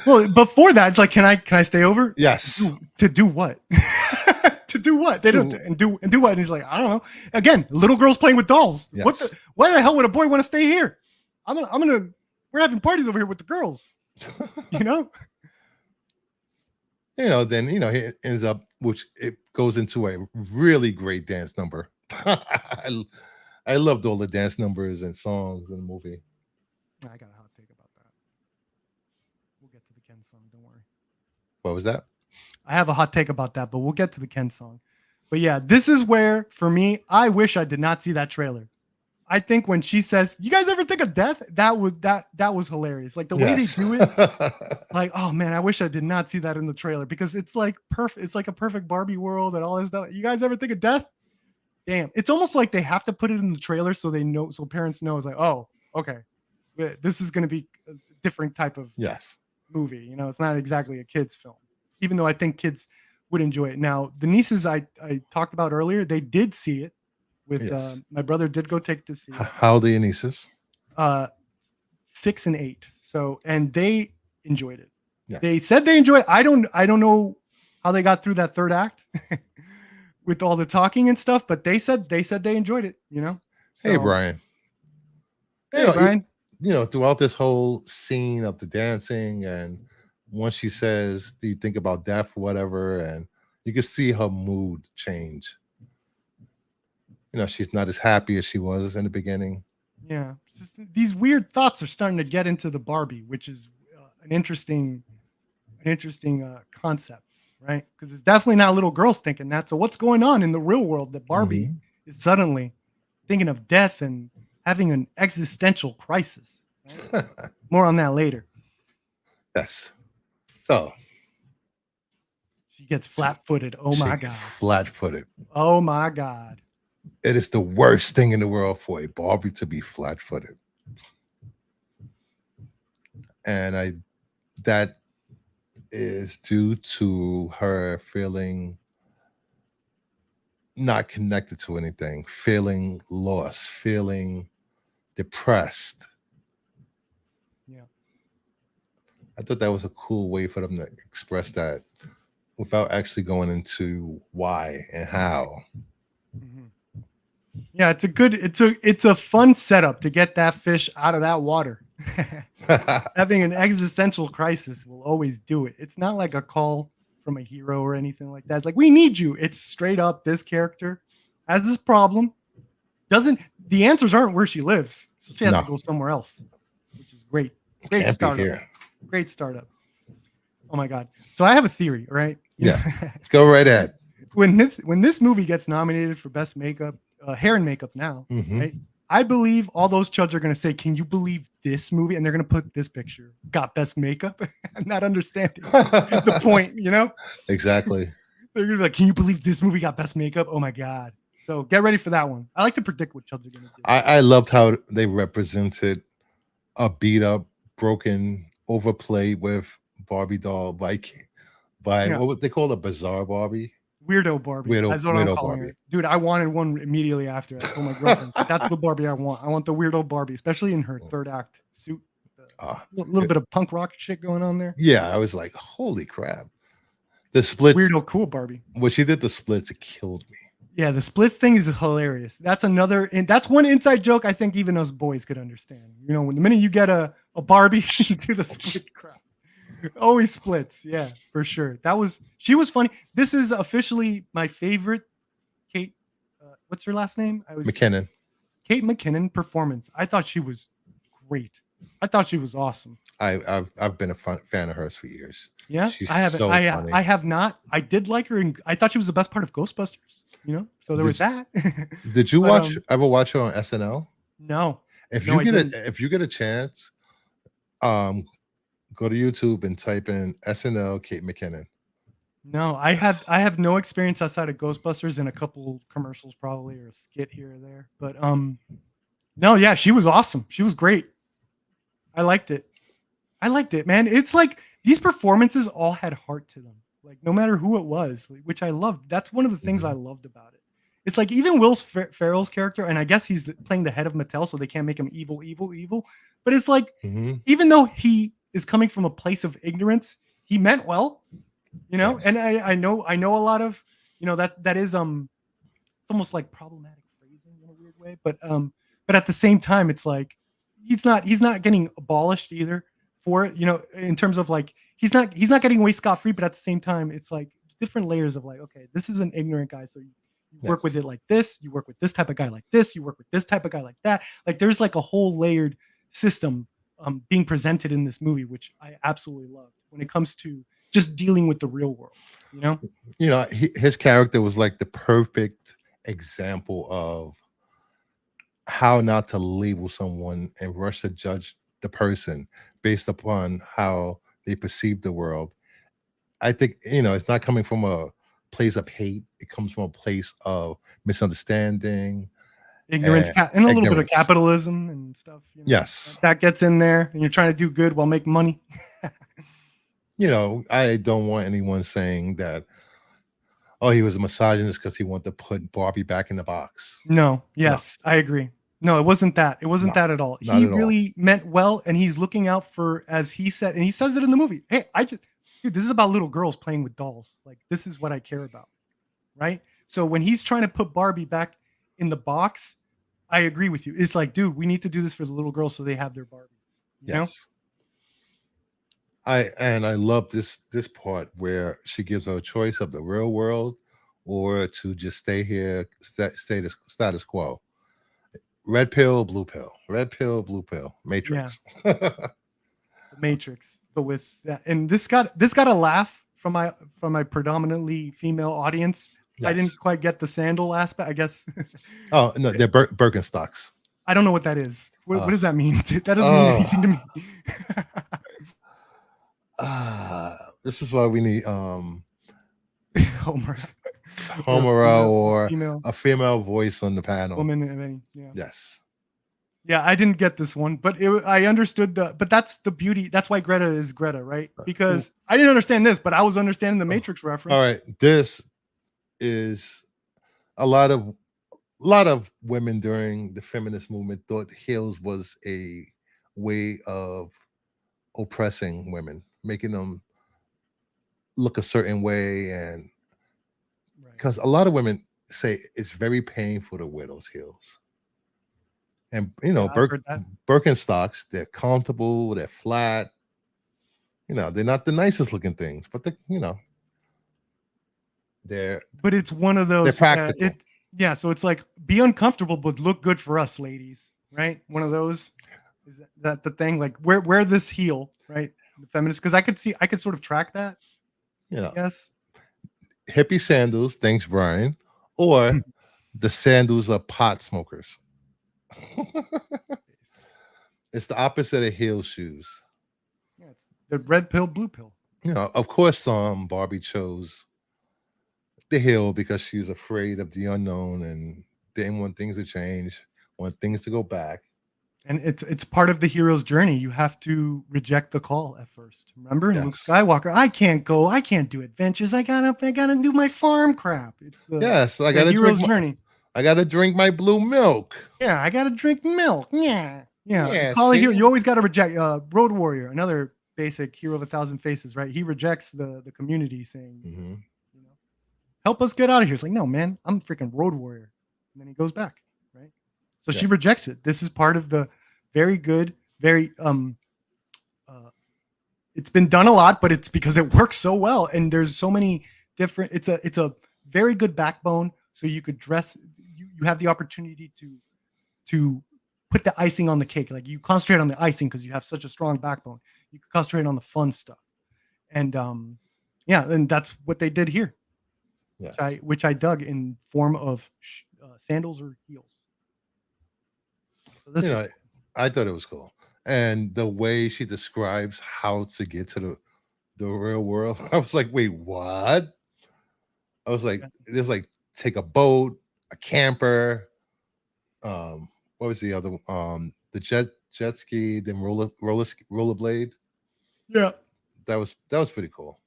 B: Well, before that, it's like, can I stay over?
A: yes.
B: To do what? To To do what? They don't and do what? And he's like, I don't know. Again, little girls playing with dolls.
A: Yes.
B: Why the hell would a boy want to stay here? We're having parties over here with the girls. You know?
A: Then he ends up, which it goes into a really great dance number. I loved all the dance numbers and songs in the movie.
B: I got a hot take about that. We'll get to the Ken song. Don't worry.
A: What was that?
B: I have a hot take about that, but we'll get to the Ken song. But yeah, this is where, for me, I wish I did not see that trailer. I think when she says, "You guys ever think of death?" That was hilarious. Like the way they do it, like, oh man, I wish I did not see that in the trailer because it's like perfect. It's like a perfect Barbie world and all this stuff. You guys ever think of death? Damn, it's almost like they have to put it in the trailer so they know, so parents know. It's like, oh, okay, this is going to be a different type of movie. It's not exactly a kid's film, even though I think kids would enjoy it. Now, the nieces I talked about earlier, they did see it. With my brother did go take to see it.
A: How old are your nieces?
B: 6 and 8. So, and they enjoyed it.
A: Yeah.
B: They said they enjoyed it. I don't know how they got through that third act with all the talking and stuff, but they said they enjoyed it. So,
A: hey Brian.
B: Hey Brian.
A: Throughout this whole scene of the dancing, and once she says, "Do you think about death?" or whatever, and you can see her mood change. She's not as happy as she was in the beginning.
B: Yeah. These weird thoughts are starting to get into the Barbie, which is an interesting concept, right? Because it's definitely not little girls thinking that. So what's going on in the real world that Barbie is suddenly thinking of death and having an existential crisis? Right? More on that later.
A: Yes. So
B: she gets flat-footed. Oh my God.
A: Flat-footed.
B: Oh my God.
A: It is the worst thing in the world for a Barbie to be flat-footed. And that is due to her feeling not connected to anything, feeling lost, feeling depressed.
B: Yeah.
A: I thought that was a cool way for them to express that without actually going into why and how.
B: Mm-hmm. Yeah, it's a fun setup to get that fish out of that water. Having an existential crisis will always do it. It's not like a call from a hero or anything like that. It's like, we need you. It's straight up, this character has this problem. The answers aren't where she lives. So she has to go somewhere else, which is great. Great startup. Great startup. Oh my God. So I have a theory, right?
A: Yeah. Go right ahead.
B: When this movie gets nominated for best makeup, hair and makeup now, right? I believe all those chuds are going to say, "Can you believe this movie?" And they're going to put this picture, got best makeup. I'm not understanding the point,
A: Exactly.
B: They're going to be like, "Can you believe this movie got best makeup?" Oh my God. So get ready for that one. I like to predict what chuds are going to do.
A: I loved how they represented a beat up, broken, overplayed with Barbie doll by what would they call a bizarre Barbie?
B: Weirdo Barbie. That's what I'm calling her. Dude, I wanted one immediately after. I told my girlfriend, that's the Barbie I want. I want the weirdo Barbie, especially in her third act suit. A little bit of punk rock shit going on there.
A: Yeah, I was like, holy crap. The splits.
B: Weirdo cool Barbie.
A: When she did the splits, it killed me.
B: Yeah, the splits thing is hilarious. That's that's one inside joke I think even us boys could understand. When the minute you get a Barbie, you do the split crap. Always splits. Yeah, for sure. She was funny. This is officially my favorite Kate. What's her last name?
A: McKinnon.
B: Kate McKinnon performance. I thought she was great. I thought she was awesome.
A: I've been a fan of hers for years.
B: Yeah, I haven't. So I have not. I did like her. I thought she was the best part of Ghostbusters. So there was that.
A: Did you ever watch her on SNL?
B: No.
A: If you get a chance, go to YouTube and type in SNL Kate McKinnon.
B: No, I have no experience outside of Ghostbusters and a couple commercials probably, or a skit here or there. But no, yeah, she was awesome. She was great. I liked it, man. It's like these performances all had heart to them. Like no matter who it was, which I loved. That's one of the things I loved about it. It's like even Will Ferrell's character, and I guess he's playing the head of Mattel, so they can't make him evil. But it's like even though he is coming from a place of ignorance, he meant well, And I know a lot of You know, that is it's almost like problematic phrasing in a weird way, but at the same time, it's like he's not getting abolished either for it. You know, in terms of like he's not getting away scot free, but at the same time, it's like different layers of like, okay, this is an ignorant guy, so you work
A: Yes.
B: with it like this, you work with this type of guy like this, you work with this type of guy like that. Like there's like a whole layered system being presented in this movie, which I absolutely love when it comes to just dealing with the real world. You know?
A: You know, his character was like the perfect example of how not to label someone and rush to judge the person based upon how they perceive the world. I think, you know, it's not coming from a place of hate. It comes from a place of misunderstanding
B: Ignorance
A: and
B: and a little bit of
A: ignorance.
B: capitalism and stuff. You know,
A: Yes.
B: that gets in there, and you're trying to do good while making money.
A: You know, I don't want anyone saying that, oh, he was a misogynist because he wanted to put Barbie back in the box.
B: No,
A: No,
B: yes, I agree. No, it wasn't that. It wasn't
A: no,
B: that at all.
A: not
B: He
A: at all.
B: really meant well, and he's looking out for, as he said, and he says it in the movie. Hey, dude, this is about little girls playing with dolls. Like, this is what I care about, right? So when he's trying to put Barbie back in the box, I agree with you. It's like, dude, we need to do this for the little girls so they have their Barbie. You know?
A: Yes. I love this part where she gives her a choice of the real world or to just stay here, stay the status quo. Red pill, blue pill. Red pill, blue pill.
B: Yeah,
A: Matrix.
B: the Matrix, but with that, and this got a laugh from my predominantly female audience. I
A: Yes.
B: didn't quite get the sandal aspect, I guess.
A: Oh no, they're Birkenstocks.
B: I don't know what that is. What
A: Uh,
B: does that mean? That doesn't mean
A: oh,
B: anything to me.
A: this is why we need
B: Homer or a
A: Homura or
B: female
A: a female voice on the panel.
B: woman of any. Yeah.
A: Yes.
B: Yeah, I didn't get this one, but I understood but that's the beauty. That's why Greta is Greta, right?
A: Ooh,
B: Because I didn't understand this, but I was understanding the
A: oh,
B: Matrix
A: all
B: reference.
A: right. This is a lot of women during the feminist movement thought heels was a way of oppressing women, making them look a certain way, and
B: Right.
A: because a lot of women say it's very painful to wear those heels. And you
B: Yeah,
A: know,
B: I've heard that.
A: Birkenstocks, they're comfortable, they're flat. You know, they're not the nicest looking things, but you know, they're
B: But it's one of
A: they're
B: those
A: practical.
B: yeah, so it's like be uncomfortable but look good for us ladies, right? One of those. Is that the thing? Like wear this heel, right? The feminist, because I could sort of track that,
A: You
B: I
A: know,
B: guess.
A: hippie sandals. Thanks, Brian. Or the sandals of pot smokers. It's the opposite of heel shoes.
B: Yeah, it's the red pill, blue pill.
A: You know, of course, Barbie chose the heel because she was afraid of the unknown and didn't want things to change, want things to go back.
B: And it's part of the hero's journey. You have to reject the call at first. Remember, Luke
A: Yes,
B: Skywalker, I can't go, I can't do adventures. I gotta do my farm crap. It's
A: yes.
B: the hero's journey.
A: I gotta drink my blue milk.
B: Yeah, I gotta drink milk. Yeah. Yeah. You
A: Yeah,
B: call a hero,
A: see.
B: you always gotta reject Road Warrior, another basic hero of a thousand faces, right? He rejects the community saying,
A: Hmm.
B: you know, help us get out of here. It's like, no, man, I'm freaking Road Warrior. And then he goes back, right? So she
A: Yes,
B: rejects it. This is part of the very good, very uh it's been done a lot, but it's because it works so well. And there's so many different, it's a very good backbone. So you could you have the opportunity to put the icing on the cake. Like you concentrate on the icing because you have such a strong backbone. You can concentrate on the fun stuff. And yeah, and that's what they did here,
A: yes.
B: which I dug in form of sandals or heels. So
A: You
B: this was
A: know, I thought it was cool, and the way she describes how to get to the real world, I was like, wait, what? I was like,
B: cool.
A: there's like take a boat, a camper. What was the other? The jet ski, then rollerblade.
B: Yeah.
A: That was pretty cool.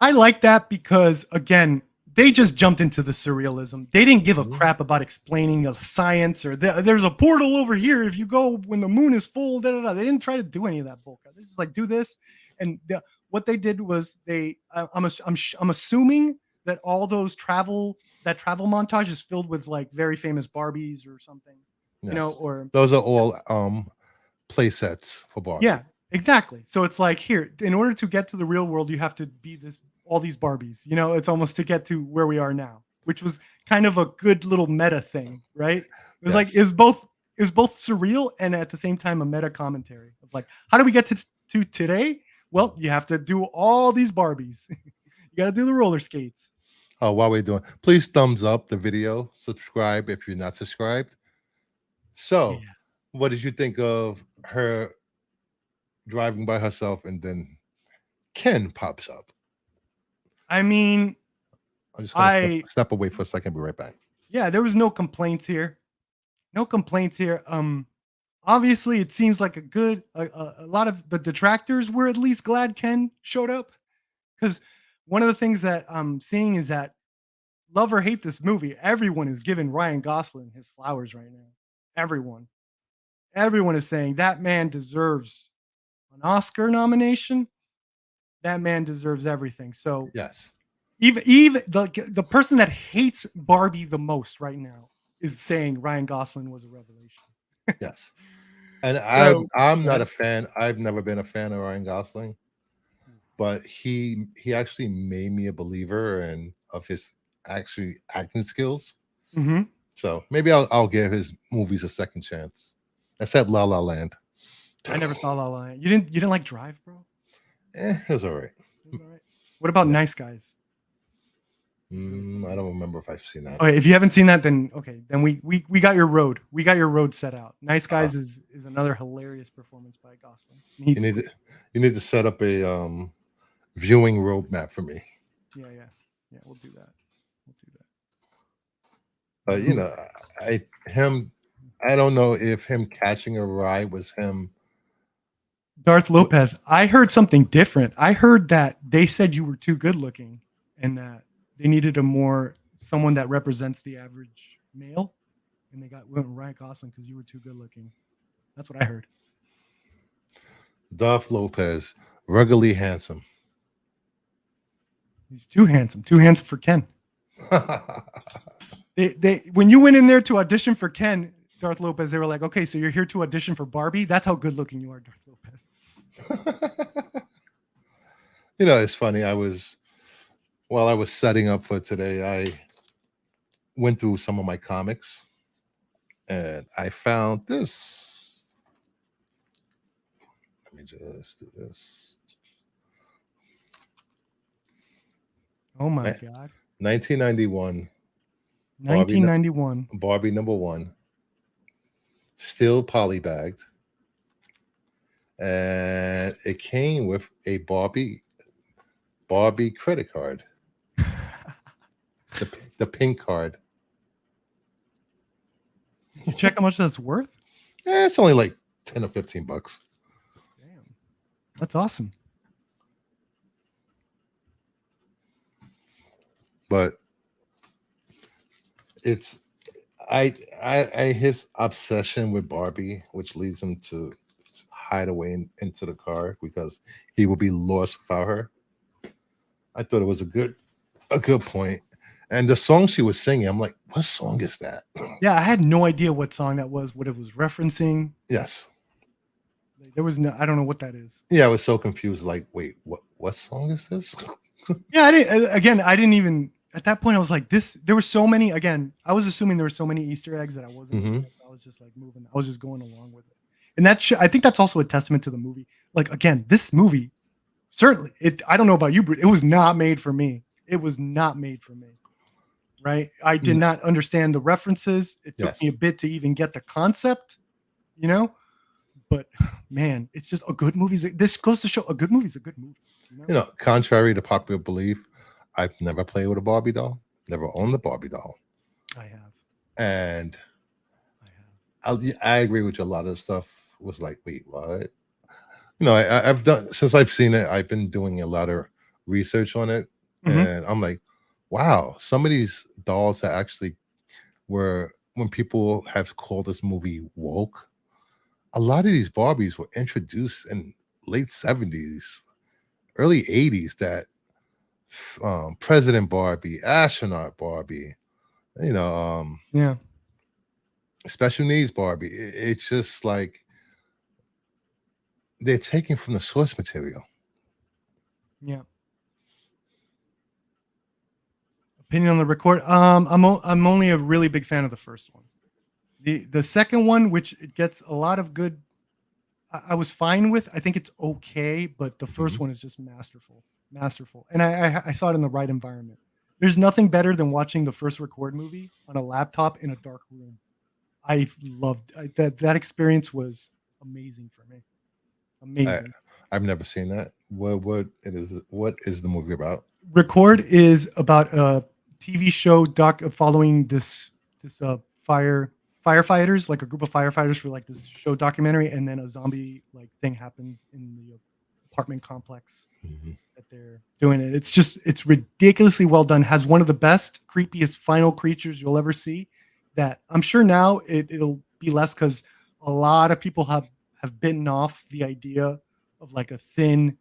B: I like that because again, they just jumped into the surrealism. They didn't give a
A: Mhm.
B: crap about explaining the science or there's a portal over here if you go when the moon is full. Da, da, da. They didn't try to do any of that bullcrap. They're just like do this, and what they did was I'm assuming that all those travel montage is filled with like very famous Barbies or something, you know,
A: Yes.
B: or
A: Those are all play sets for
B: yeah,
A: Barbie.
B: exactly. So it's like here, in order to get to the real world, you have to be this all these Barbies. You know, it's almost to get to where we are now, which was kind of a good little meta thing, right? It was like
A: Yes.
B: it was both surreal and at the same time a meta commentary of like, how do we get to today? Well, you have to do all these Barbies. You got to do the roller skates.
A: Oh, while we're doing, please thumbs up the video, subscribe if you're not subscribed. So,
B: Yeah.
A: what did you think of her driving by herself and then Ken pops up?
B: I mean,
A: I'm just gonna
B: I
A: step away for a second. Be right back.
B: yeah, there was no complaints here. No complaints here. Obviously, it seems like a lot of the detractors were at least glad Ken showed up because one of the things that I'm seeing is that love or hate this movie, everyone is giving Ryan Gosling his flowers right now. Everyone, everyone is saying that man deserves an Oscar nomination. That man deserves everything. So
A: Yes.
B: even the person that hates Barbie the most right now is saying Ryan Gosling was a revelation.
A: Yes. And
B: So
A: I'm
B: go
A: not a
B: ahead.
A: fan. I've never been a fan of Ryan Gosling, but he actually made me a believer and of his actually acting skills.
B: Mhm.
A: So maybe I'll give his movies a second chance. Except La La Land.
B: I never saw La La Land. You didn't like Drive, bro?
A: It was all right.
B: It was all right. What about
A: Yeah.
B: Nice Guys? Really funny.
A: I don't remember if I've seen that.
B: Okay, if you haven't seen that, then okay, then we got your road. We got your road set out. Nice
A: Uh,
B: Guys is another hilarious performance by Gosling. And
A: you
B: he's
A: need to you need to set up a viewing roadmap for me.
B: yeah, we'll do that. We'll do
A: But you know, I him I don't know if him catching a ride was him.
B: Darth Lopez, I heard something different. I heard that they said you were too good looking and that they needed a more someone that represents the average male, and they went with Ryan Gosling because you were too good looking. That's what I heard.
A: Darth Lopez, ruggedly handsome.
B: He's too handsome for Ken. They when you went in there to audition for Ken, Darth Lopez, they were like, okay, so you're here to audition for Barbie. That's how good looking you are, Darth Lopez.
A: You know, it's funny. While I was setting up for today, I went through some of my comics and I found this. Let me just do this.
B: Oh my
A: Ni-
B: God.
A: 1991, Barbie,
B: 1991.
A: Barbie #1, still polybagged, and it came with a Barbie credit card, the pink card.
B: Did you check how much that's worth?
A: It's only like 10 or 15 bucks.
B: Damn. That's awesome.
A: But it's I his obsession with Barbie, which leads him to hide away into the car because he will be lost without her. I thought it was a good point. And the song she was singing, I'm like, what song is that?
B: Yeah, I had no idea what song that was, what it was referencing.
A: Yes.
B: Like, there was no, I don't know what that is.
A: Yeah, I was so confused. Like, wait, what song is this?
B: Yeah, I didn't. Again, I didn't even at that point. I was like, this. There were so many. Again, I was assuming there were so many Easter eggs that I wasn't.
A: Hmm.
B: I was just like moving. I was just going along with it, and I think that's also a testament to the movie. Like again, this movie certainly. I don't know about you, but it was not made for me. It was not made for me. Right? I did not understand the references. It took
A: Yes.
B: me a bit to even get the concept. You know, but man, it's just a good movie. This goes to show a good movie is a good movie.
A: You know, contrary to popular belief, I've never played with a Barbie doll, never owned a Barbie doll.
B: I have.
A: And
B: I have.
A: I agree with you. A lot of stuff was like, wait, what? You know, I've done since I've seen it. I've been doing a lot of research on it,
B: Mhm.
A: and I'm like, wow, some of these dolls that actually were when people have called this movie woke. A lot of these Barbies were introduced in late '70s, early '80s that President Barbie, astronaut Barbie, you know,
B: Yeah.
A: special needs Barbie. It's just like they're taking from the source material.
B: Yeah. Opinion on the record. I'm only a really big fan of the first one. The second one, which it gets a lot of good, I was fine with. I think it's okay, but the first
A: Mhm.
B: one is just masterful, masterful. And I saw it in the right environment. There's nothing better than watching the first record movie on a laptop in a dark room. I loved that experience was amazing for me.
A: I
B: Amazing.
A: I've never seen that. What is the movie about?
B: Record is about a TV show doc following this firefighters, like a group of firefighters for like this show documentary, and then a zombie like thing happens in the apartment complex
A: Mhm.
B: that they're doing it. It's ridiculously well done. Has one of the best, creepiest final creatures you'll ever see. That I'm sure now it'll be less because a lot of people have bitten off the idea of like a thin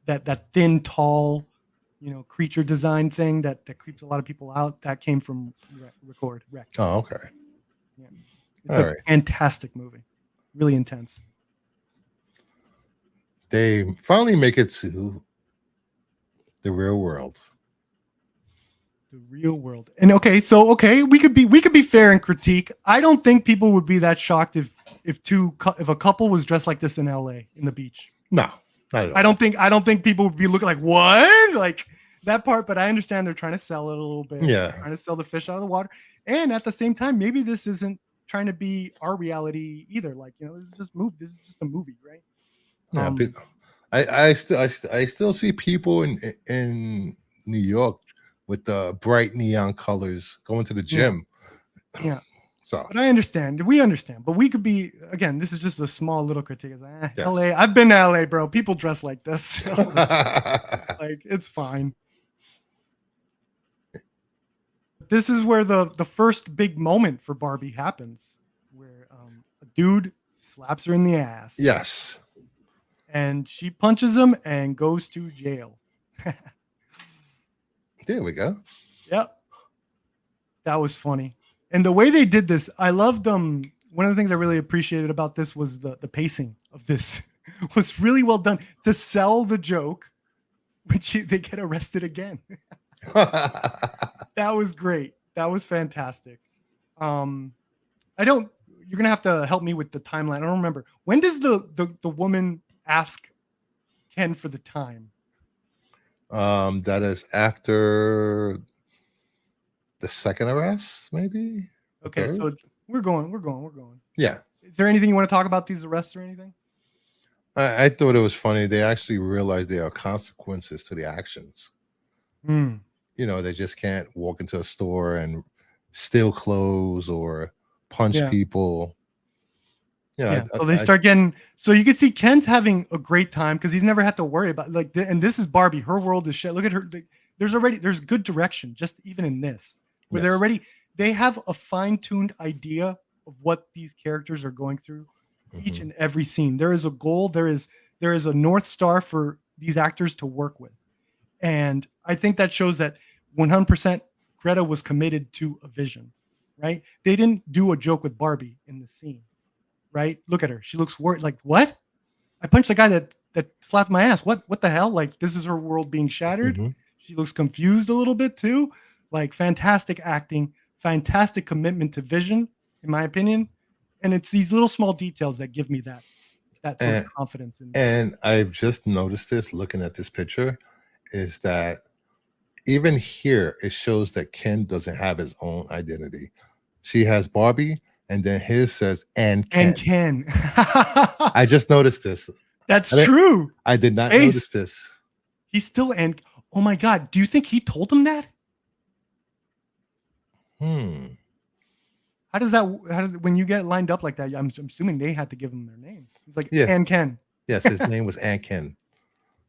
B: that thin, tall, creature design thing that creeps a lot of people out. That came from Record Rec.
A: Oh, okay.
B: Yeah, it's
A: All
B: a
A: right.
B: fantastic movie, really intense.
A: They finally make it to the real world.
B: The real world. And okay, we could be fair and critique. I don't think people would be that shocked if a couple was dressed like this in LA in the beach.
A: No, not at all.
B: I don't think people would be looking like what like that part. But I understand they're trying to sell it a little bit.
A: Yeah.
B: Trying to sell the fish out of the water, and at the same time, maybe this isn't trying to be our reality either. Like this is just move. This is just a movie, right?
A: Yeah.
B: Um,
A: I still see people in New York with the bright neon colors going to the
B: yeah,
A: gym.
B: yeah.
A: So
B: But I understand. We understand. But we could be again. This is just a small little critique. It's like,
A: yes.
B: LA. I've been to LA, bro. People dress like this. Like it's fine. This is where the first big moment for Barbie happens, where a dude slaps her in the ass,
A: Yes.
B: and she punches him and goes to jail.
A: There we go.
B: Yep, that was funny. And the way they did this, I loved them. One of the things I really appreciated about this was the pacing of this was really well done to sell the joke, which they get arrested again. That was great. That was fantastic. Um, I don't. You're gonna have to help me with the timeline. I don't remember when does the woman ask Ken for the time?
A: That is after the second arrest, maybe.
B: Okay,
A: Third?
B: so we're going.
A: Yeah.
B: Is there anything you want to talk about these arrests or anything?
A: I thought it was funny. They actually realized there are consequences to the actions.
B: Hmm.
A: They just can't walk into a store and steal clothes or punch
B: Yeah.
A: people.
B: Yeah. So they start getting. So you can see Ken's having a great time because he's never had to worry about like. And this is Barbie. Her world is shit. Look at her. There's good direction just even in this where
A: Yes.
B: they have a fine-tuned idea of what these characters are going through each
A: Mhm.
B: and every scene. There is a goal. There is a North Star for these actors to work with. And I think that shows that 100% Greta was committed to a vision, right? They didn't do a joke with Barbie in the scene, right? Look at her. She looks worried. Like, what? I punched the guy that slapped my ass. What the hell? Like, this is her world being shattered.
A: Mhm.
B: She looks confused a little bit too. Like, fantastic acting, fantastic commitment to vision, in my opinion. And it's these little small details that give me that sort of
A: And
B: confidence in.
A: and I've just noticed this looking at this picture is that even here it shows that Ken doesn't have his own identity. She has Barbie, and then his says and
B: And
A: Ken.
B: Ken.
A: I just noticed this.
B: That's
A: I didn't-
B: true.
A: I did not
B: Ace.
A: notice this.
B: He's still and oh my god, do you think he told him that? How does when you get lined up like that? I'm assuming they had to give him their name. He's like,
A: Yeah.
B: and Ken.
A: Yes, his name was and Ken.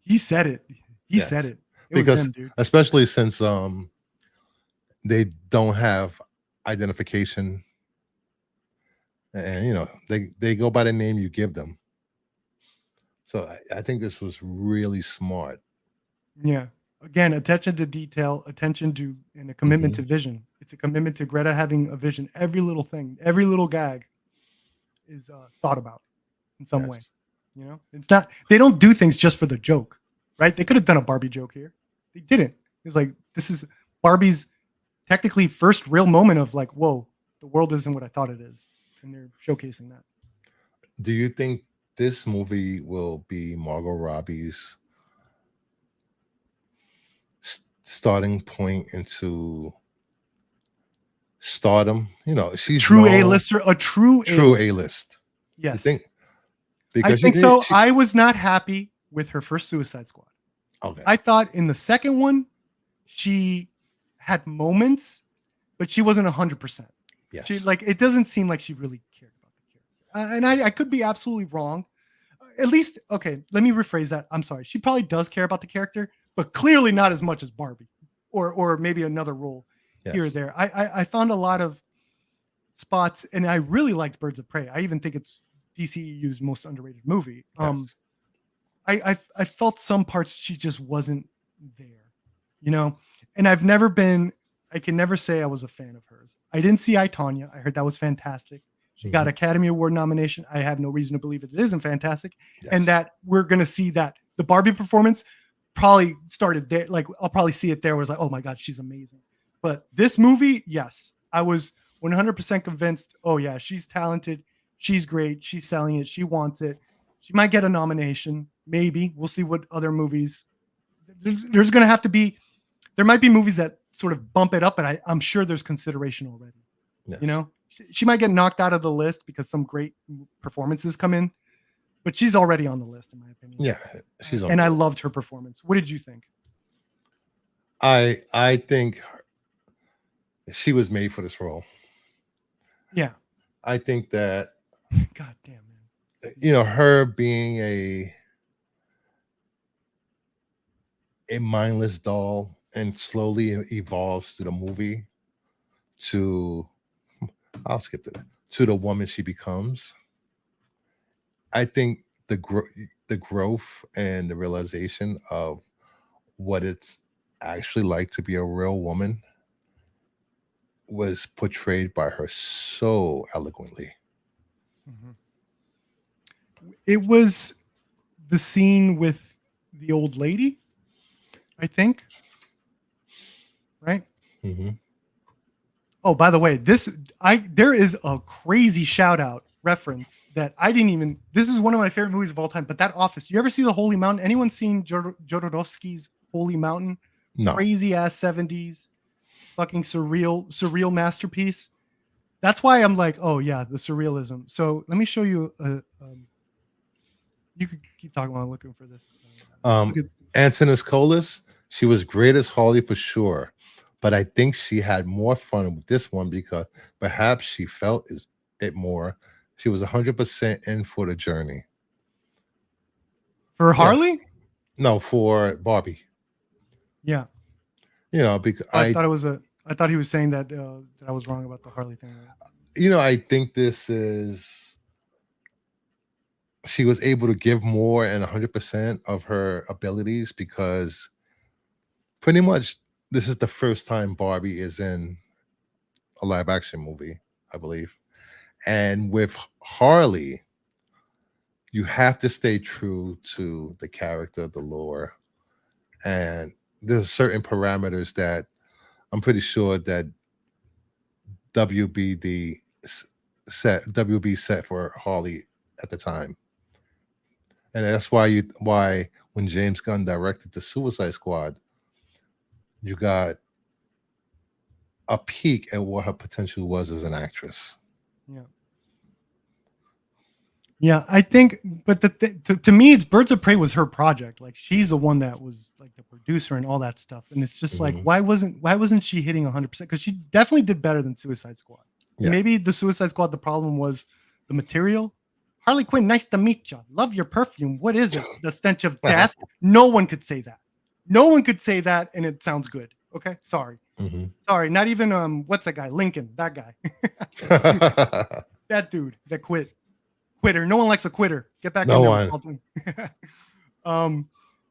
B: He said it. He
A: Yes.
B: said it. It was
A: Because
B: him, dude.
A: especially since they don't have identification, and they go by the name you give them. So I think this was really smart.
B: Yeah. Again, attention to detail, attention to, and a commitment to vision. It's a commitment to Greta having a vision. Every little thing, every little gag is thought about in some way.
A: Yes.
B: You know, it's not, they don't do things just for the joke, right? They could have done a Barbie joke here. They didn't. It's like, this is Barbie's technically first real moment of like, whoa, the world isn't what I thought it is. And they're showcasing that.
A: Do you think this movie will be Margot Robbie's starting point into stardom? You know, she's
B: True
A: known,
B: A-lister, a true
A: A-list. You
B: Yes.
A: think?
B: I
A: Because
B: think so. I was not happy with her first Suicide Squad.
A: okay.
B: I thought in the second one, she had moments, but she wasn't 100%.
A: Yes.
B: She, like, it doesn't seem like she really cared about the character. And I could be absolutely wrong. At least, okay, let me rephrase that. I'm sorry. She probably does care about the character, but clearly not as much as Barbie or maybe another role here or there. I found a lot of spots, and I really liked Birds of Prey. I even think it's DCEU's most underrated movie.
A: Yes.
B: I felt some parts she just wasn't there, you know, and I can never say I was a fan of hers. I didn't see I, Tonya. I heard that was fantastic. She got Academy Award nomination. I have no reason to believe it isn't fantastic.
A: Yes.
B: And that we're going to see that the Barbie performance probably started there. Like, I'll probably see it there where it's like, oh my God, she's amazing. But this movie, yes, I was 100% convinced. Oh yeah, she's talented. She's great. She's selling it. She wants it. She might get a nomination. Maybe. We'll see what other movies. There's going to have to be, there might be movies that sort of bump it up, but I'm sure there's consideration already.
A: Yes.
B: You know, she might get knocked out of the list because some great performances come in, but she's already on the list, in my opinion.
A: Yeah, she's on.
B: And I loved her performance. What did you think?
A: I think she was made for this role.
B: Yeah.
A: I think that,
B: God damn, man.
A: you know, her being a mindless doll and slowly evolves through the movie to, I'll skip that, to the woman she becomes. I think the growth and the realization of what it's actually like to be a real woman was portrayed by her so eloquently.
B: It was the scene with the old lady, I think. Right? Oh, by the way, there is a crazy shout out reference that I didn't even, this is one of my favorite movies of all time, but that Office, you ever see The Holy Mountain? Anyone seen Jodorowsky's Holy Mountain?
A: No.
B: Crazy ass 70s fucking surreal masterpiece. That's why I'm like, oh yeah, the surrealism. So let me show you you could keep talking while I'm looking for this.
A: Antonis Colas, she was great as Harley for sure, but I think she had more fun with this one because perhaps she felt it more. She was 100% in for the journey.
B: For Harley?
A: Yeah. No, for Barbie.
B: Yeah.
A: You know, because
B: I thought he was saying that that I was wrong about the Harley thing.
A: You know, I think she was able to give more and 100% of her abilities because pretty much this is the first time Barbie is in a live action movie, I believe. And with Harley, you have to stay true to the character, the lore. And there's certain parameters that I'm pretty sure that WB set for Harley at the time. And that's why when James Gunn directed the Suicide Squad, you got a peek at what her potential was as an actress.
B: Yeah. Yeah, I think, but to me, it's Birds of Prey was her project. Like, she's the one that was like the producer and all that stuff. And it's just like, why wasn't she hitting 100%? Because she definitely did better than Suicide Squad. Yeah. Maybe the Suicide Squad, the problem was the material. Harley Quinn, nice to meet you. Love your perfume. What is it? The stench of death? No one could say that. No one could say that, and it sounds good. Okay, sorry. Sorry, not even what's that guy? Lincoln, that guy. That dude that quitter. No one likes a quitter. Get back
A: no
B: in
A: one.
B: there.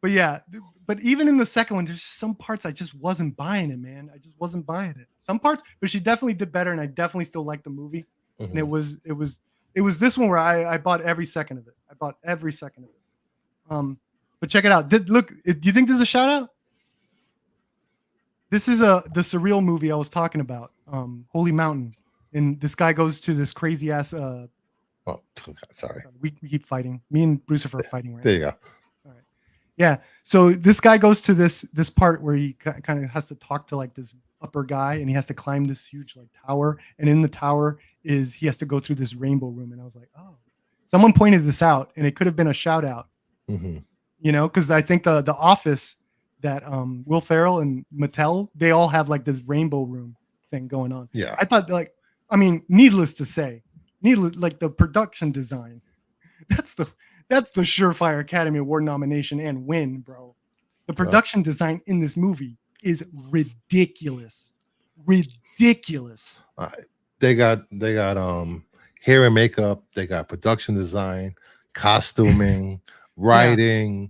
B: But yeah, but even in the second one, there's some parts I just wasn't buying it, man. I just wasn't buying it. Some parts, but she definitely did better, and I definitely still liked the movie. And
A: Mhm.
B: it was this one where I bought every second of it. I bought every second of it. But check it out. Do you think this is a shout out? This is the surreal movie I was talking about, Holy Mountain, and this guy goes to this crazy ass.
A: Oh, sorry.
B: We keep fighting. Me and BRUCIFER are fighting right
A: There
B: now.
A: you go.
B: All right. Yeah. So this guy goes to this part where he kind of has to talk to like this upper guy, and he has to climb this huge like tower. And in the tower he has to go through this rainbow room. And I was like, oh, someone pointed this out, and it could have been a shout out.
A: Mm-hmm.
B: You know, because I think the Office that Will Ferrell and Mattel, they all have like this rainbow room thing going on.
A: Yeah.
B: I thought needless to say, like the production design, that's the surefire Academy Award nomination and win, bro. The production design in this movie is ridiculous. Ridiculous.
A: They got hair and makeup, they got production design, costuming, writing.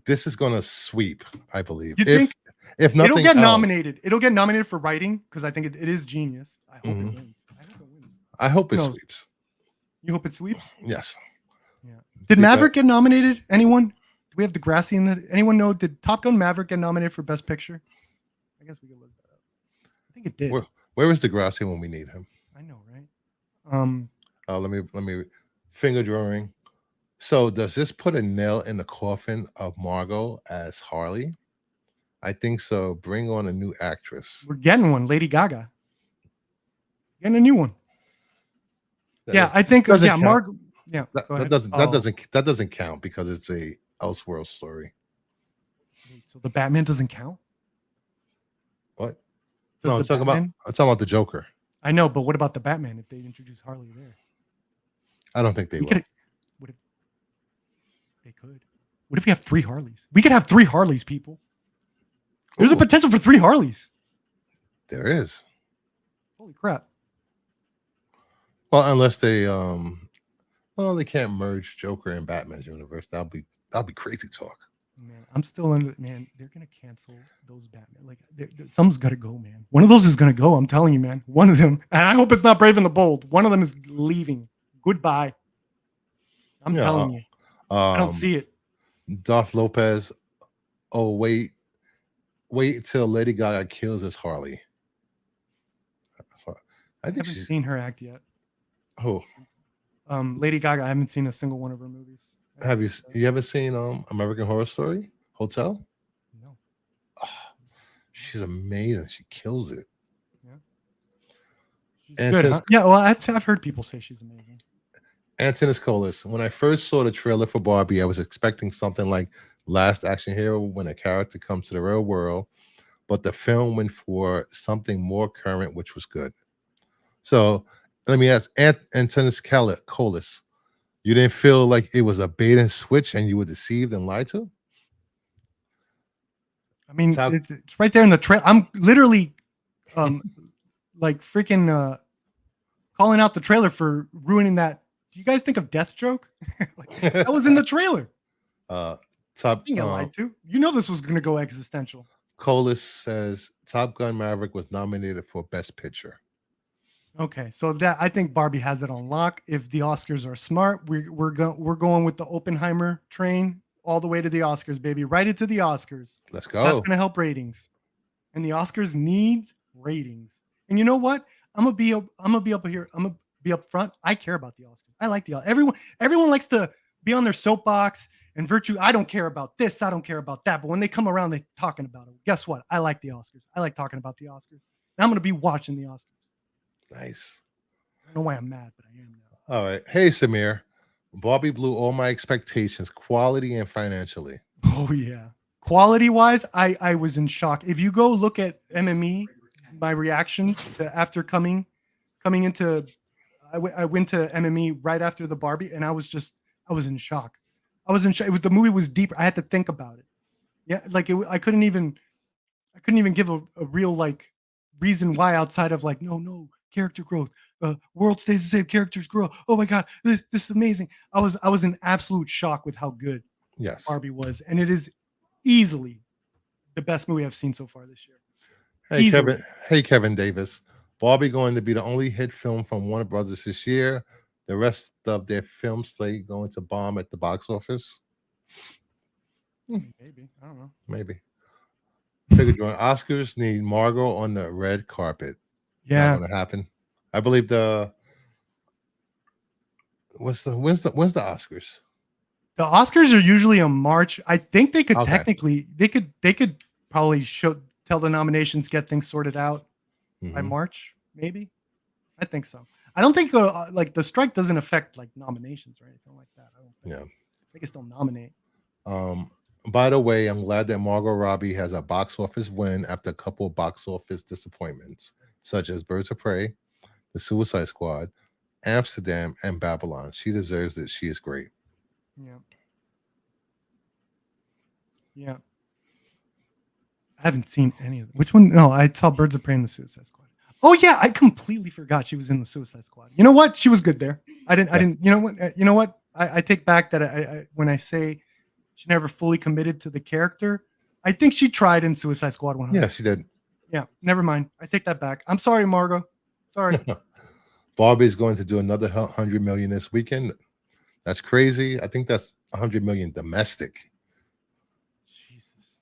A: This is gonna sweep, I believe. If nothing
B: it'll get
A: else,
B: nominated. It'll get nominated for writing because I think it is genius. I hope it wins.
A: I hope it sweeps.
B: You hope it sweeps?
A: Yes.
B: Yeah. Did Maverick get nominated? Anyone? Do we have Degrassi in the? Anyone know? Did Top Gun Maverick get nominated for Best Picture? I guess we could look that up. I think it did.
A: Where is Degrassi when we need him?
B: I know, right?
A: Let me finger drawing. So does this put a nail in the coffin of Margo as Harley? I think so. Bring on a new actress.
B: We're getting one, Lady Gaga. Getting a new one. I think Margo. Yeah,
A: that doesn't count because it's a Elseworld story.
B: So the Batman doesn't count?
A: What? No, I'm talking about the Joker.
B: I know, but what about the Batman if they introduce Harley there?
A: I don't think they will.
B: What if they could? What if we have 3 Harleys? We could have 3 Harleys, people. There's a potential for 3 Harleys.
A: There is.
B: Holy crap.
A: Well, unless they they can't merge Joker and Batman's universe. That'll be crazy talk.
B: Man, I'm still under. Man, they're gonna cancel those Batman. Like, someone's gotta go, man. One of those is gonna go. I'm telling you, man. One of them, and I hope it's not Brave and the Bold. One of them is leaving. Goodbye. I'm telling you. I don't see it.
A: Darth Lopez. Oh, wait till Lady Gaga kills his Harley.
B: I haven't seen her act yet.
A: Who?
B: Lady Gaga. I haven't seen a single one of her movies.
A: Have you? You haven't seen American Horror Story Hotel?
B: No.
A: Oh, she's amazing. She kills it.
B: Yeah. She's good. Huh? Yeah. Well, I've heard people say she's amazing.
A: Antonis Colas. When I first saw the trailer for Barbie, I was expecting something like Last Action Hero, when a character comes to the real world, but the film went for something more current, which was good. So let me ask Antonis Colas. You didn't feel like it was a bait and switch and you were deceived and lied to?
B: I mean, it's right there in the trailer. I'm literally like freaking calling out the trailer for ruining that. Do you guys think of Deathstroke? That was in the trailer.
A: Lied
B: to. You know this was going to go existential.
A: Colas says Top Gun Maverick was nominated for Best Picture.
B: Okay, so that I think Barbie has it on lock. If the Oscars are smart, we're going with the Oppenheimer train all the way to the Oscars, baby. Right into the Oscars.
A: Let's go.
B: That's gonna help ratings, and the Oscars needs ratings. And you know what? I'm gonna be up here. I'm gonna be up front. I care about the Oscars. I like everyone likes to be on their soapbox and virtue. I don't care about this. I don't care about that. But when they come around, they're talking about it. Guess what? I like the Oscars. I like talking about the Oscars. And I'm gonna be watching the Oscars.
A: Nice.
B: I don't know why I'm mad, but I am now.
A: All right. Hey, Samir. Barbie blew all my expectations, quality and financially.
B: Oh, yeah. Quality-wise, I was in shock. If you go look at MME, my reaction to after coming into, I went to MME right after the Barbie, and I was in shock. The movie was deeper. I had to think about it. Yeah, like I couldn't even give a real like reason why outside of like no. Character growth, world stays the same, characters grow. Oh my god, this is amazing. I was in absolute shock with how good
A: Yes.
B: Barbie was, and it is easily the best movie I've seen so far this year.
A: Hey
B: Easily.
A: Kevin. Hey Kevin Davis. Barbie going to be the only hit film from Warner Brothers this year. The rest of their film slate going to bomb at the box office.
B: Maybe. I don't know.
A: Maybe. Figure drawing. Oscars need Margot on the red carpet. Not
B: Yeah.
A: going to happen. I believe the when's the Oscars?
B: The Oscars are usually in March. I think they could
A: Okay.
B: technically they could probably tell the nominations, get things sorted out by
A: Hmm.
B: March, maybe. I think so. I don't think like the strike doesn't affect like nominations or anything like that. I don't think.
A: Yeah.
B: They can still nominate.
A: Um. By the way, I'm glad that Margot Robbie has a box office win after a couple of box office disappointments, such as Birds of Prey, The Suicide Squad, Amsterdam, and Babylon. She deserves it. She is great.
B: Yeah. Yeah. I haven't seen any of them. Which one? No, I saw Birds of Prey and the Suicide Squad. Oh yeah, I completely forgot she was in the Suicide Squad. You know what? She was good there. I
A: Yeah.
B: didn't. You know what? You know what? I take back that when I say she never fully committed to the character, I think she tried in Suicide Squad 100.
A: Yeah, she did.
B: Yeah, never mind. I take that back. I'm sorry, Margo. Sorry.
A: Barbie's going to do another 100 million this weekend. That's crazy. I think that's 100 million domestic.
B: Jesus.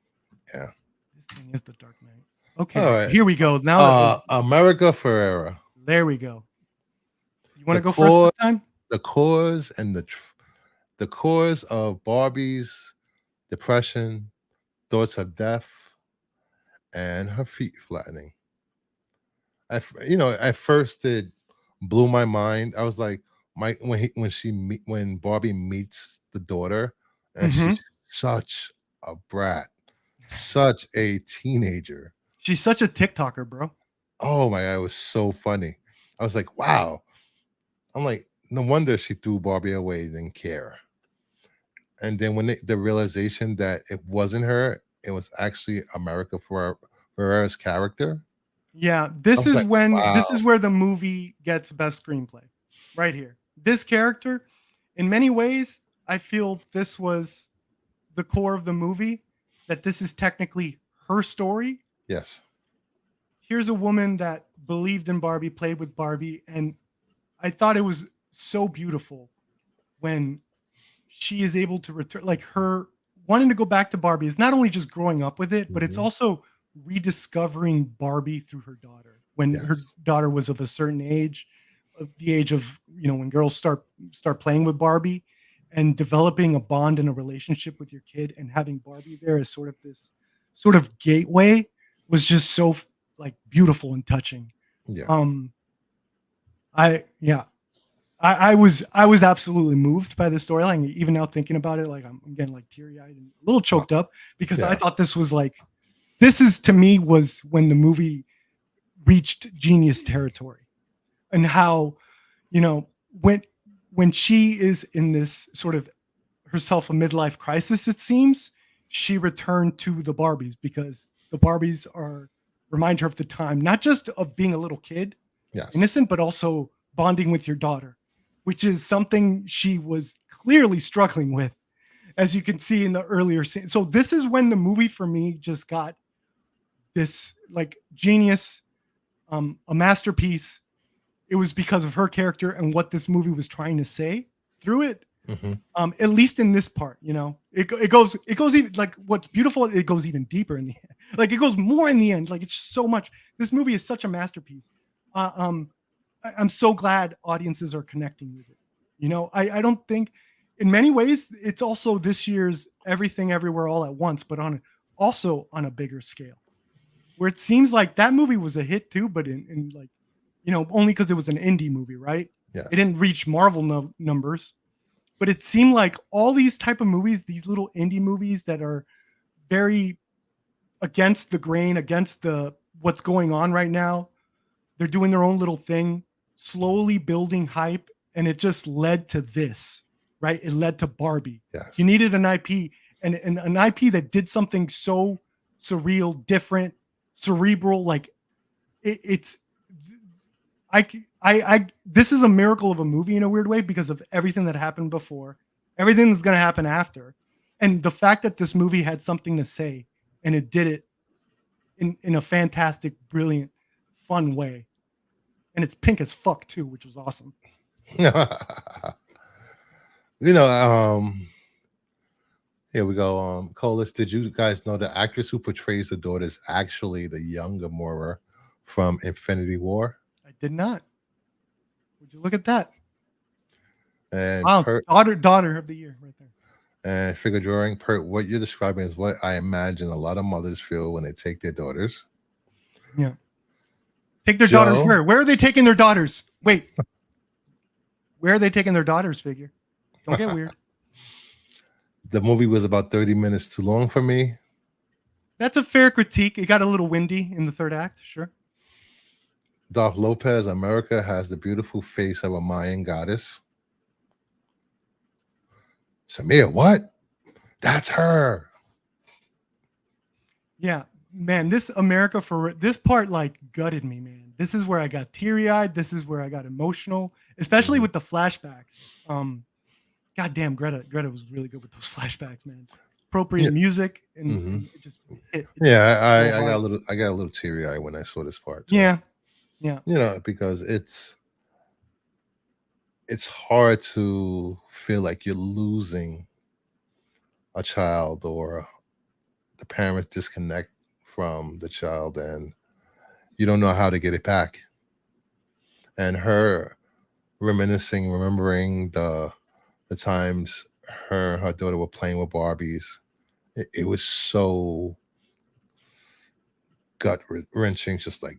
A: Yeah.
B: This thing is the Dark Knight. Okay,
A: All right.
B: here we go. Now
A: America Ferrera.
B: there we go. You want
A: The
B: to go first this
A: cause,
B: time?
A: the cause, and the cause of Barbie's depression, thoughts of death, and her feet flattening. At first it blew my mind. I was like, when Barbie meets the daughter, and
B: Mm-hmm.
A: she's such a brat, such a teenager.
B: She's such a TikToker, bro.
A: Oh my god, it was so funny. I was like, wow. I'm like, no wonder she threw Barbie away, didn't care. And then when the realization that it wasn't her, it was actually America Ferrera's character.
B: Yeah,
A: I
B: this
A: was
B: is
A: like,
B: when
A: wow.
B: this is where the movie gets best screenplay. Right here. This character, in many ways, I feel this was the core of the movie, that this is technically her story.
A: Yes.
B: Here's a woman that believed in Barbie, played with Barbie, and I thought it was so beautiful when she is able to return, like her wanting to go back to Barbie is not only just growing up with it, but it's
A: Mhm.
B: also rediscovering Barbie through her daughter when her
A: Yes.
B: daughter was of a certain age, of the age of, when girls start playing with Barbie, and developing a bond and a relationship with your kid, and having Barbie there as sort of this sort of gateway was just so like beautiful and touching.
A: Yeah.
B: Um I yeah, I was absolutely moved by the storyline. Even now thinking about it, like I'm getting like teary eyed and a little choked up, because I
A: Yeah.
B: thought this is to me was when the movie reached genius territory, and how, you know when when she is in this sort of herself a midlife crisis, it seems she returned to the Barbies, because the Barbies are remind her of the time, not just of being a little kid,
A: Yes.
B: innocent, but also bonding with your daughter, which is something she was clearly struggling with, as you can see in the earlier scene. So this is when the movie for me just got this like genius, a masterpiece. It was because of her character and what this movie was trying to say through it.
A: Hmm.
B: At least in this part, it goes even, like, what's beautiful, it goes even deeper in the end. Like, it goes more in the end. Like, it's just so much. This movie is such a masterpiece. Uh, um, I'm so glad audiences are connecting with it. I don't think, in many ways, it's also this year's Everything Everywhere All at Once, but also on a bigger scale, where it seems like that movie was a hit too, but in like, only because it was an indie movie, right?
A: Yes.
B: It didn't reach Marvel numbers, but it seemed like all these type of movies, these little indie movies that are very against the grain, against the what's going on right now, they're doing their own little thing, slowly building hype, and it just led to this, right? It led to Barbie.
A: Yes.
B: You needed an IP, and an IP that did something so surreal, different, cerebral. Like, it's this is a miracle of a movie in a weird way, because of everything that happened before, everything that's going to happen after. And the fact that this movie had something to say and it did it in a fantastic, brilliant, fun way. And it's pink as fuck too, which was awesome.
A: You know, here we go. Colas, did you guys know the actress who portrays the daughter is actually the young Gamora from Infinity War?
B: I did not. Would you look at that?
A: And
B: Wow, daughter of the year right there.
A: And figure drawing, Pert, what you're describing is what I imagine a lot of mothers feel when they take their daughters.
B: Yeah. Take their daughters where? Where are they taking their daughters? Wait. Where are they taking their daughters, Figure? Don't get weird.
A: The movie was about 30 minutes too long for me.
B: That's a fair critique. It got a little windy in the third act, sure.
A: Dolph Lopez, America has the beautiful face of a Mayan goddess. Samir, what? That's her.
B: Yeah, man, this America for this part like gutted me, man. This is where I got teary-eyed. This is where I got emotional, especially with the flashbacks. Goddamn, Greta was really good with those flashbacks, man. Appropriate music and it just
A: I got a little teary-eyed when I saw this part.
B: Too. Yeah.
A: You know, because it's hard to feel like you're losing a child or the parents disconnect from the child and you don't know how to get it back. And her remembering the times her and her daughter were playing with Barbies, it was so gut wrenching, just like,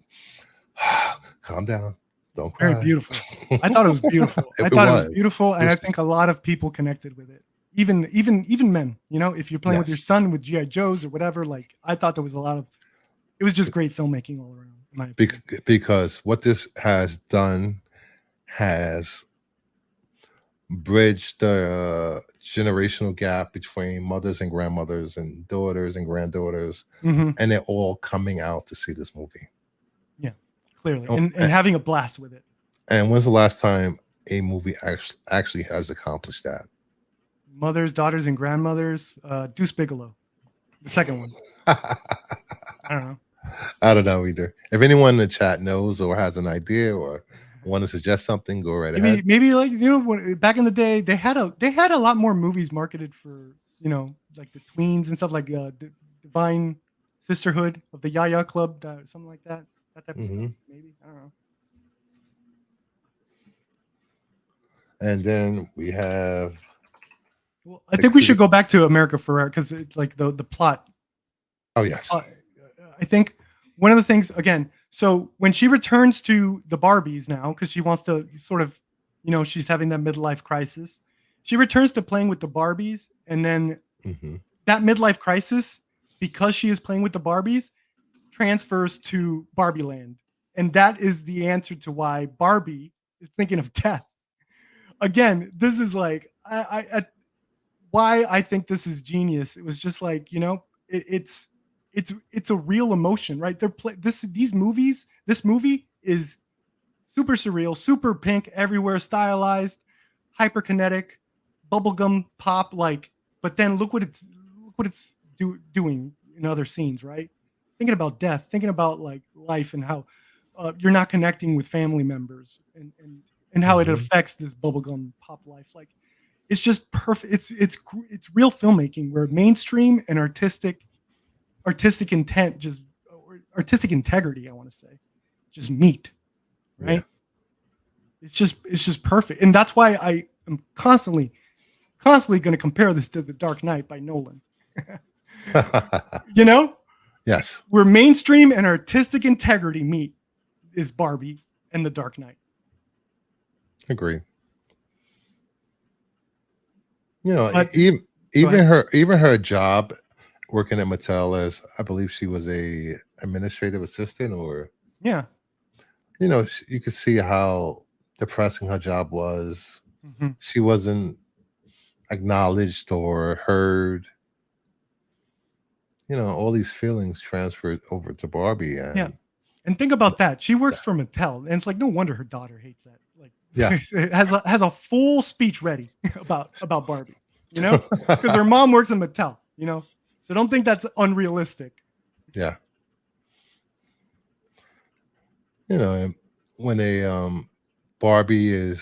A: calm down. Don't cry.
B: Very beautiful. I thought it was beautiful. I thought it was beautiful, and I think a lot of people connected with it. Even men. You know, if you're playing with your son with G.I. Joes or whatever, like I thought there was a lot of. It was just great filmmaking all around. In my opinion.
A: Because what this has done has bridged the generational gap between mothers and grandmothers and daughters and granddaughters, and they're all coming out to see this movie.
B: Yeah, clearly, and having a blast with it.
A: And when's the last time a movie actually has accomplished that?
B: Mothers, daughters, and grandmothers. Deuce Bigelow, the second one. I don't know.
A: I don't know either. If anyone in the chat knows or has an idea or want to suggest something, go right ahead.
B: Maybe like, you know, when, back in the day, they had a lot more movies marketed for, you know, like the tweens and stuff, like Divine Sisterhood of the Yaya Club, something like that. That type of stuff. Maybe, I don't know.
A: And then we have.
B: Well, I think we should go back to America Ferrera because it's like the plot.
A: Oh yes.
B: I think one of the things, again, so when she returns to the Barbies now, because she wants to sort of, you know, she's having that midlife crisis. She returns to playing with the Barbies, and then that midlife crisis, because she is playing with the Barbies, transfers to Barbie Land. And that is the answer to why Barbie is thinking of death. Again, this is like, why I think this is genius. It was just like, you know, it's a real emotion, right? This movie is super surreal, super pink everywhere, stylized, hyperkinetic, bubblegum pop, like, but then look what it's doing in other scenes, right? Thinking about death, thinking about like life and how you're not connecting with family members and how it affects this bubblegum pop life. Like, it's just perfect. It's real filmmaking where mainstream and artistic intent, just artistic integrity, I want to say, just meet, right? Yeah. It's just perfect. And that's why I am constantly going to compare this to The Dark Knight by Nolan. You know?
A: Yes.
B: Where mainstream and artistic integrity meet is Barbie and The Dark Knight.
A: Agree. You know, but, even her job working at Mattel as, I believe she was a administrative assistant, or
B: yeah,
A: you know, you could see how depressing her job was. She wasn't acknowledged or heard. You know, all these feelings transferred over to Barbie.
B: And think about that. She works for Mattel, and it's like no wonder her daughter hates that. Like,
A: yeah,
B: has a full speech ready about Barbie. you know, because her mom works in Mattel, you know, so don't think that's unrealistic.
A: Yeah. You know, and when a Barbie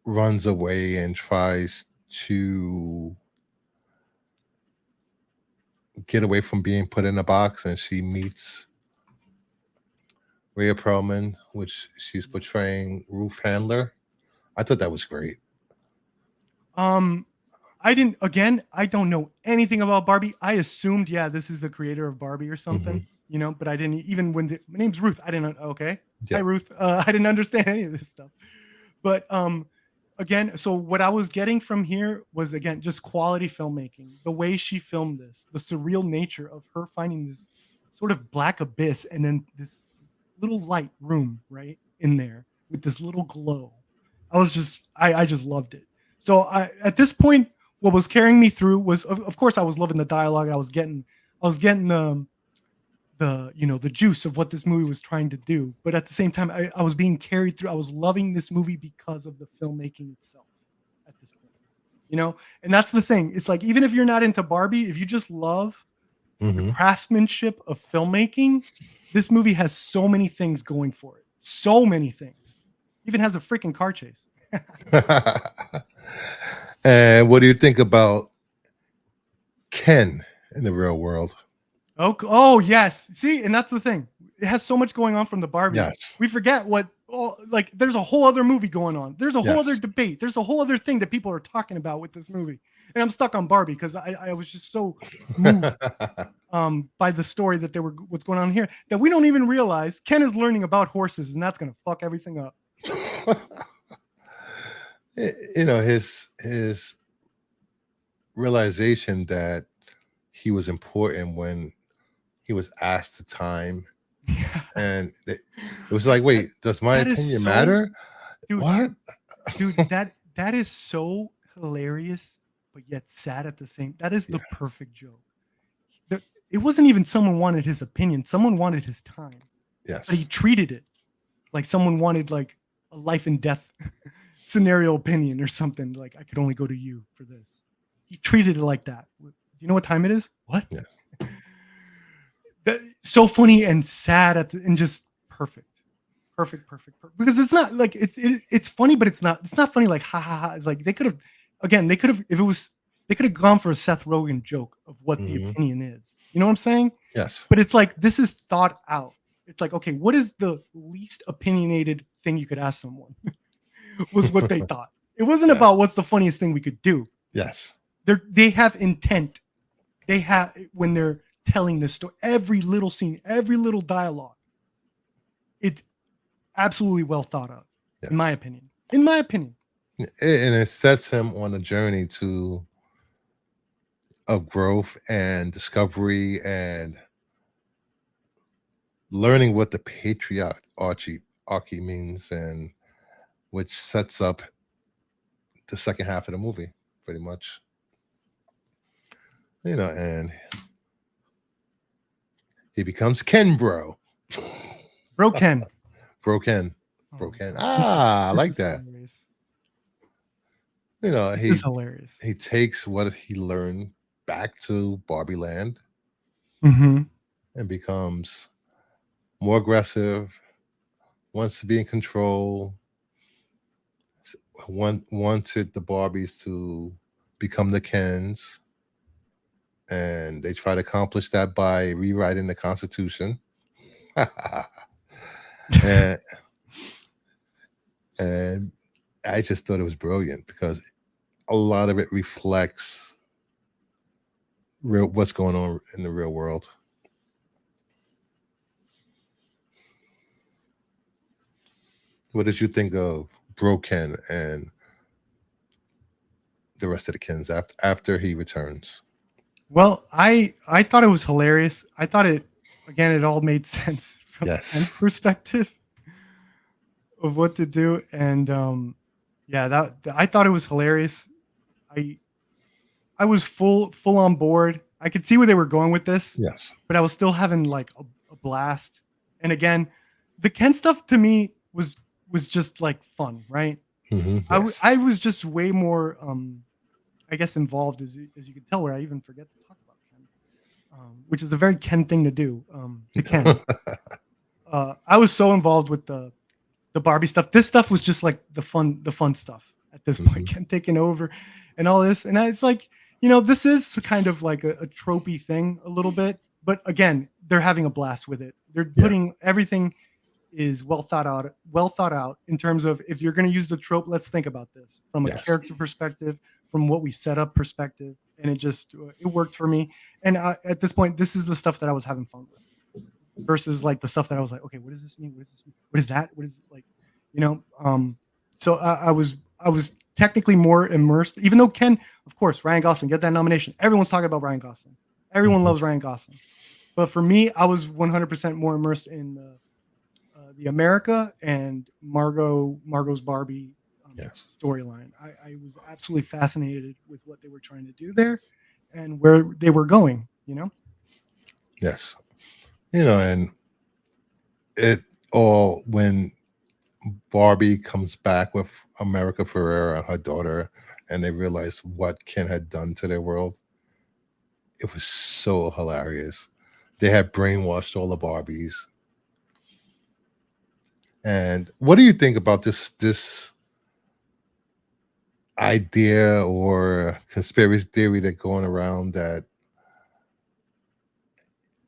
A: runs away and tries to get away from being put in a box, and she meets Rhea Perlman, which she's portraying Ruth Handler. I thought that was great.
B: I don't know anything about Barbie. I assumed, yeah, this is the creator of Barbie or something, you know, but I didn't even my name's Ruth. I didn't, okay.
A: Yeah.
B: Hi, Ruth. I didn't understand any of this stuff. But again, so what I was getting from here was, again, just quality filmmaking. The way she filmed this, the surreal nature of her finding this sort of black abyss and then this little light room right in there with this little glow. I just loved it. So at this point, what was carrying me through was, of course, I was loving the dialogue. I was getting the you know, the juice of what this movie was trying to do, but at the same time, I was being carried through. I was loving this movie because of the filmmaking itself at this point, you know. And that's the thing, it's like, even if you're not into Barbie, if you just love the craftsmanship of filmmaking, this movie has so many things going for it, so many things. Even has a freaking car chase.
A: And what do you think about Ken in the real world?
B: Oh yes. See, and that's the thing. It has so much going on from the Barbie.
A: Yes.
B: We forget what, like, there's a whole other movie going on. There's a whole other
A: Yes.
B: debate. There's a whole other thing that people are talking about with this movie. And I'm stuck on Barbie because I was just so moved by the story that what's going on here, that we don't even realize Ken is learning about horses, and that's gonna fuck everything up.
A: You know, his realization that he was important when he was asked the time, and it was like, wait, does my
B: That is
A: opinion
B: so-
A: matter?
B: Dude,
A: What?
B: dude, that is so hilarious, but yet sad at the same. That is the perfect joke. It wasn't even someone wanted his opinion. Someone wanted his time.
A: Yes.
B: But he treated it like someone wanted, like, a life and death scenario opinion or something. Like, I could only go to you for this. He treated it like that. Do you know what time it is? What?
A: Yes.
B: So funny and sad and just perfect. Perfect. Because it's not like it's funny, but it's not funny like ha ha ha. It's like they could have gone for a Seth Rogen joke of what the opinion is. You know what I'm saying?
A: Yes.
B: But it's like, this is thought out. It's like, okay, what is the least opinionated thing you could ask someone? Was what they thought. It wasn't about what's the funniest thing we could do.
A: Yes.
B: They have intent. They have, when they're telling this story, every little scene, every little dialogue, it's absolutely well thought out, in my opinion. And
A: it sets him on a journey of growth and discovery and learning what the patriarchy means, and which sets up the second half of the movie pretty much. You know, and he becomes Ken Bro.
B: Bro Ken.
A: I like that.
B: Hilarious.
A: You know,
B: This is hilarious.
A: He takes what he learned back to Barbie Land
B: and
A: becomes more aggressive, wants to be in control, wanted the Barbies to become the Kens, and they try to accomplish that by rewriting the Constitution. and I just thought it was brilliant because a lot of it reflects what's going on in the real world. What did you think of Bro Ken and the rest of the Kens after he returns?
B: Well, I thought it was hilarious. I thought it all made sense from Ken's perspective of what to do, and I thought it was hilarious. I was full on board. I could see where they were going with this.
A: Yes.
B: But I was still having like a blast. And again, the Ken stuff to me was just like fun, right?
A: Yes.
B: I was just way more I guess, involved, as you can tell, where I even forget to talk about Ken, which is a very Ken thing to do. To Ken, I was so involved with the Barbie stuff. This stuff was just like the fun stuff at this point. Ken taking over, and all this, and it's like, this is kind of like a tropey thing a little bit, but again, they're having a blast with it. They're putting everything is well thought out in terms of, if you're going to use the trope, let's think about this from a character perspective, from what we set up perspective, and it worked for me. And at this point, this is the stuff that I was having fun with, versus like the stuff that I was like, okay, what does this mean? What does this mean? What is that? What is it like? So I was technically more immersed, even though Ken, of course, Ryan Gosling get that nomination. Everyone's talking about Ryan Gosling. Everyone loves Ryan Gosling. But for me, I was 100% more immersed in the America and Margo's Barbie storyline. I was absolutely fascinated with what they were trying to do there and where they were going,
A: Yes. And it all, when Barbie comes back with America Ferrera, her daughter, and they realize what Ken had done to their world, it was so hilarious. They had brainwashed all the Barbies. And what do you think about this idea or conspiracy theory that going around that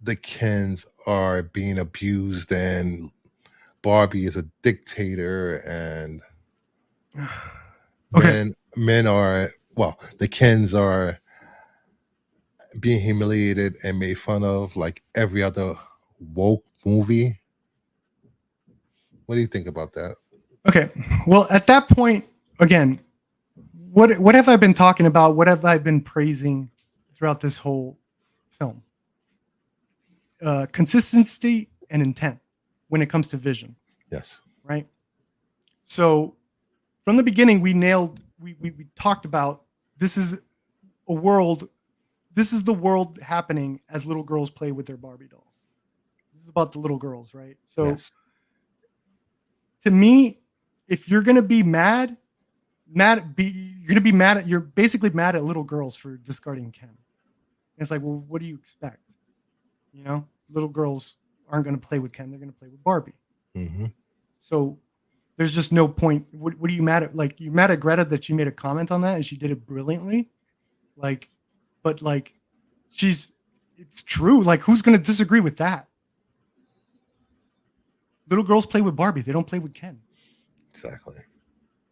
A: the Kens are being abused and Barbie is a dictator, and men are, well, the Kens are being humiliated and made fun of like every other woke movie? What do you think about that?
B: Okay. Well, at that point, again, what have I been talking about? What have I been praising throughout this whole film? Consistency and intent when it comes to vision.
A: Yes.
B: Right. So from the beginning, we talked about, this is a world. This is the world happening as little girls play with their Barbie dolls. This is about the little girls, right? So to me, if you're gonna be you're basically mad at little girls for discarding Ken. And it's like, well, what do you expect? Little girls aren't going to play with Ken; they're going to play with Barbie. So there's just no point. What are you mad at? Like, you're mad at Greta that she made a comment on that and she did it brilliantly. But it's true. Like, who's going to disagree with that? Little girls play with Barbie; they don't play with Ken.
A: Exactly.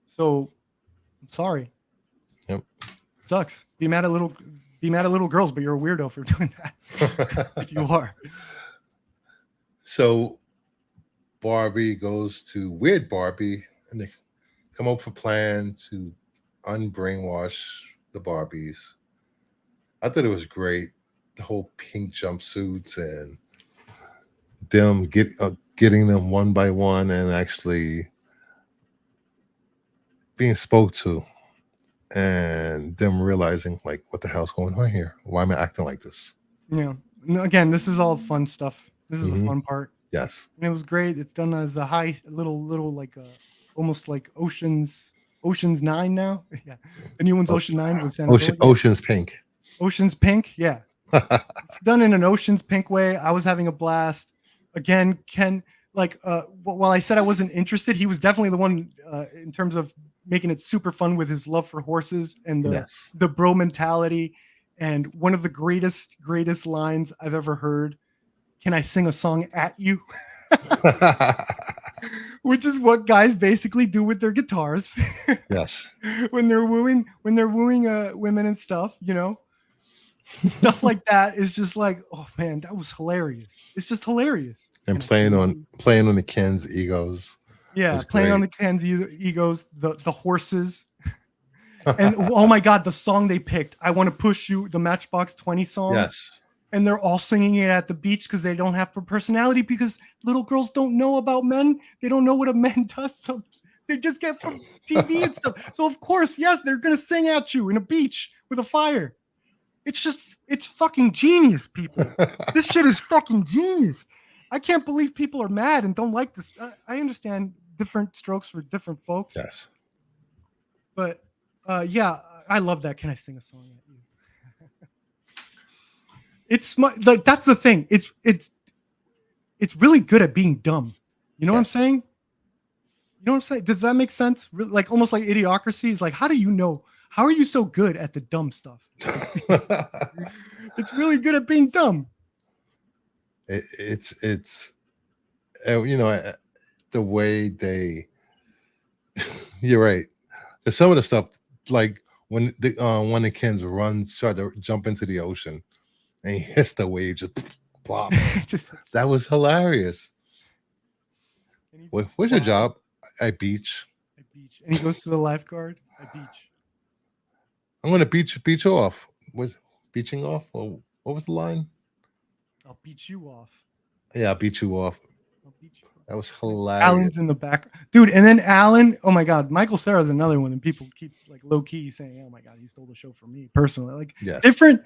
B: So, I'm sorry.
A: Yep.
B: Sucks. Be mad at little girls, but you're a weirdo for doing that. If you are.
A: So Barbie goes to Weird Barbie, and they come up with a plan to unbrainwash the Barbies. I thought it was great. The whole pink jumpsuits and them getting them one by one and actually being spoke to, and them realizing, like, what the hell's going on here? Why am I acting like this?
B: Yeah. Again, this is all fun stuff. This is the fun part.
A: Yes.
B: And it was great. It's done as a little like almost like Ocean's 9 now. Yeah. The new one's Ocean 9 with Sandra Bullock.
A: Ocean's Pink.
B: Ocean's Pink. Yeah. It's done in an Ocean's Pink way. I was having a blast. Again, Ken, while I said I wasn't interested, he was definitely the one in terms of making it super fun with his love for horses and the bro mentality. And one of the greatest lines I've ever heard: "Can I sing a song at you?" Which is what guys basically do with their guitars.
A: Yes.
B: when they're wooing women and stuff, stuff like that is just like, oh man, that was hilarious. It's just hilarious.
A: And playing on the Ken's egos.
B: Yeah, playing on the Ken's egos, the horses. And oh my God, the song they picked, "I Want to Push You," the Matchbox 20 song.
A: Yes.
B: And they're all singing it at the beach because they don't have personality, because little girls don't know about men. They don't know what a man does. So they just get from TV and stuff. So of course, yes, they're going to sing at you in a beach with a fire. It's fucking genius, people. This shit is fucking genius. I can't believe people are mad and don't like this. I understand different strokes for different folks.
A: Yes.
B: But yeah, I love that. Can I sing a song at you? It's like that's the thing. It's really good at being dumb. You know what I'm
A: Yes.
B: saying? You know what I'm saying? Does that make sense? Like almost like Idiocracy is like, how do you know? How are you so good at the dumb stuff? It's really good at being dumb.
A: It's you know, the way they. You're right. There's some of the stuff like when the Kens try to jump into the ocean and he hits the wave, just plop.
B: Just
A: That was hilarious.
B: and he
A: What's your
B: flies
A: job? At beach.
B: at beach, and he goes to the lifeguard at beach.
A: I'm gonna beach off. Was beaching off? Or what was the line?
B: I'll beat you off.
A: Yeah, I'll beat you off.
B: I'll beat you off.
A: That was
B: And then
A: hilarious.
B: Alan's in the back, dude. And then Alan, oh my god, Michael Cera's another one, and people keep like low key saying, "Oh my god, he stole the show from me personally." Like
A: Yes.
B: different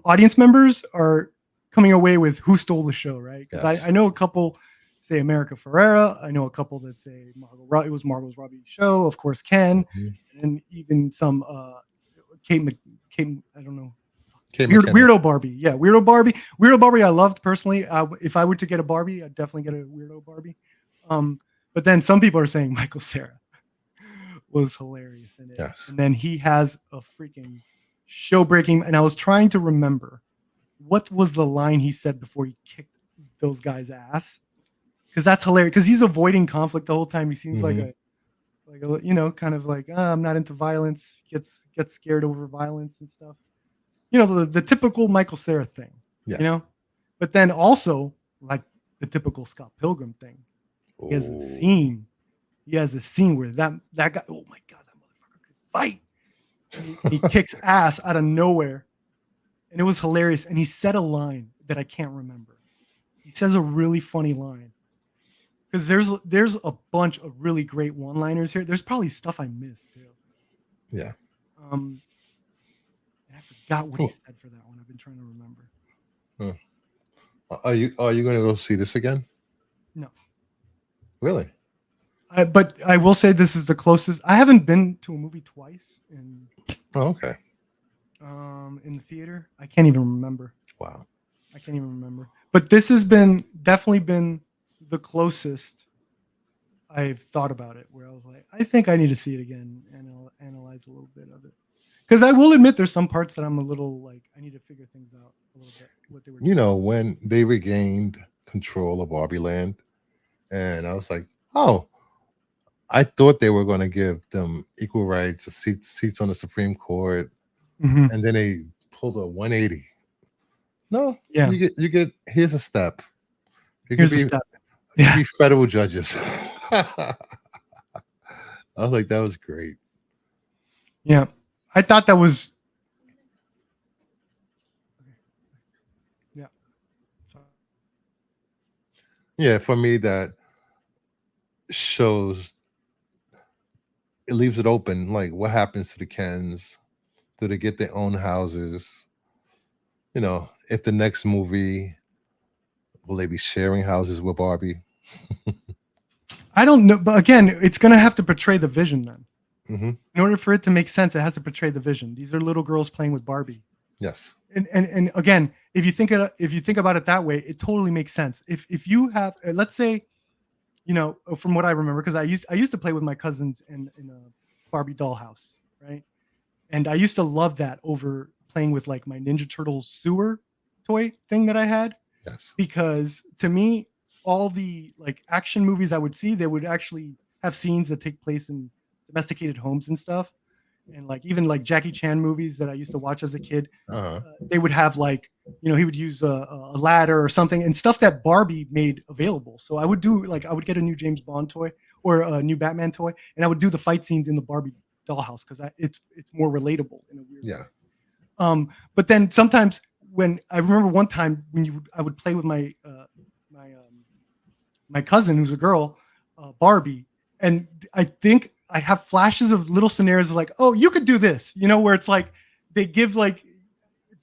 B: audience members are coming away with who stole the show, right? Because
A: Yes.
B: I know a couple say America Ferrera. I know a couple that say Margo. It was Margo's Robbie show, of course, Ken,
A: Mhm.
B: and even some Kate. I don't know.
A: Kate McKinnon.
B: Weirdo Barbie. Yeah, Weirdo Barbie. Weirdo Barbie I loved personally. If I were to get a Barbie, I'd definitely get a Weirdo Barbie. But then some people are saying Michael Cera was hilarious in it.
A: Yes.
B: And then he has a freaking show breaking. And I was trying to remember what was the line he said before he kicked those guys' ass. Because that's hilarious. Because he's avoiding conflict the whole time. He seems like a you know, kind of like I'm not into violence. Gets scared over violence and stuff. You know, the typical Michael Cera thing,
A: Yeah.
B: you know, but then also like the typical Scott Pilgrim thing. He has a scene. He has a scene where that guy, oh my god, that motherfucker could fight. And he kicks ass out of nowhere. And it was hilarious. And he said a line that I can't remember. He says a really funny line. Because there's a bunch of really great one-liners here. There's probably stuff I missed too.
A: Yeah.
B: And I forgot what he said for that one. I've been trying to remember.
A: Are you going to go see this again?
B: No.
A: Really?
B: But I will say this is the closest. I haven't been to a movie twice in
A: Okay.
B: In the theater. I can't even remember.
A: Wow.
B: I can't even remember. But this has definitely been the closest I've thought about it, where I was like, I think I need to see it again and I'll analyze a little bit of it. Because I will admit there's some parts that I'm a little like, I need to figure things out a little bit. What they were doing.
A: You know, when they regained control of Barbie Land, and I was like, oh, I thought they were going to give them equal rights, seats on the Supreme Court, and then they pulled a 180. No,
B: Yeah.
A: You get here's a step.
B: Here's a step.
A: You could be federal judges. I was like, that was great.
B: Yeah. I thought that was. Yeah. Sorry.
A: Yeah, for me, that shows, it leaves it open. Like, what happens to the Kens? Do they get their own houses? You know, if the next movie, will they be sharing houses with Barbie?
B: I don't know. But again, it's going to have to portray the vision then.
A: Mm-hmm.
B: In order for it to make sense, it has to portray the vision. These are little girls playing with Barbie.
A: Yes.
B: And again, if you think about it that way, it totally makes sense. If you have, let's say, you know, from what I remember, because I used to play with my cousins in a Barbie dollhouse, right? And I used to love that over playing with like my Ninja Turtles sewer toy thing that I had.
A: Yes.
B: Because to me, all the like action movies I would see, they would actually have scenes that take place in domesticated homes and stuff. And like even like Jackie Chan movies that I used to watch as a kid, they would have like, you know, he would use a ladder or something and stuff that Barbie made available. So I would do like, I would get a new James Bond toy or a new Batman toy, and I would do the fight scenes in the Barbie dollhouse because it's more relatable in a weird way. But then sometimes when I remember one time when I would play with my my cousin who's a girl, Barbie, and I think I have flashes of little scenarios like, oh, you could do this, you know, where it's like they give like,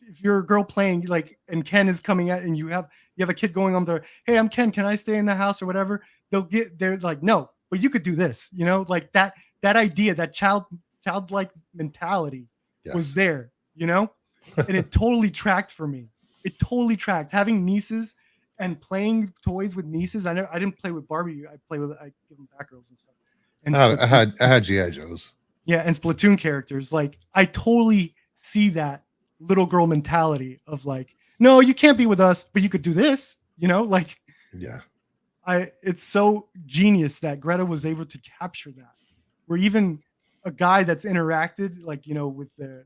B: if you're a girl playing like, and Ken is coming out and you have a kid going on there, hey, I'm Ken, can I stay in the house or whatever? They're like, no, but you could do this, you know, like that idea, that child childlike mentality was
A: Yes.
B: there, you know, and it totally tracked for me. It totally tracked. Having nieces and playing toys with nieces. I didn't play with Barbie. I give them Batgirls and stuff. And
A: I had GI Joes.
B: yeah, and Splatoon characters. Like I totally see that little girl mentality of like, no, you can't be with us, but you could do this. You know, like
A: Yeah.
B: it's so genius that Greta was able to capture that. Where even a guy that's interacted, like, you know, with their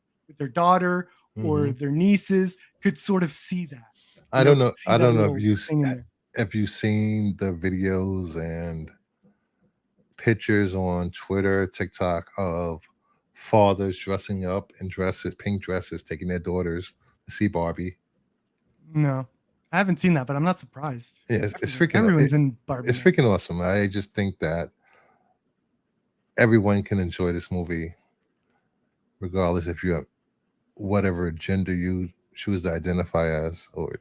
B: daughter or their nieces, could sort of see that.
A: I don't know.
B: See
A: I
B: that
A: don't know
B: little thing in there.
A: if you've seen the videos and pictures on Twitter, TikTok of fathers dressing up in dresses, pink dresses, taking their daughters to see Barbie.
B: No, I haven't seen that, but I'm not surprised.
A: Yeah, it's freaking.
B: Everyone's in Barbie.
A: It's freaking awesome. I just think that everyone can enjoy this movie, regardless if you're whatever gender you choose to identify as, or as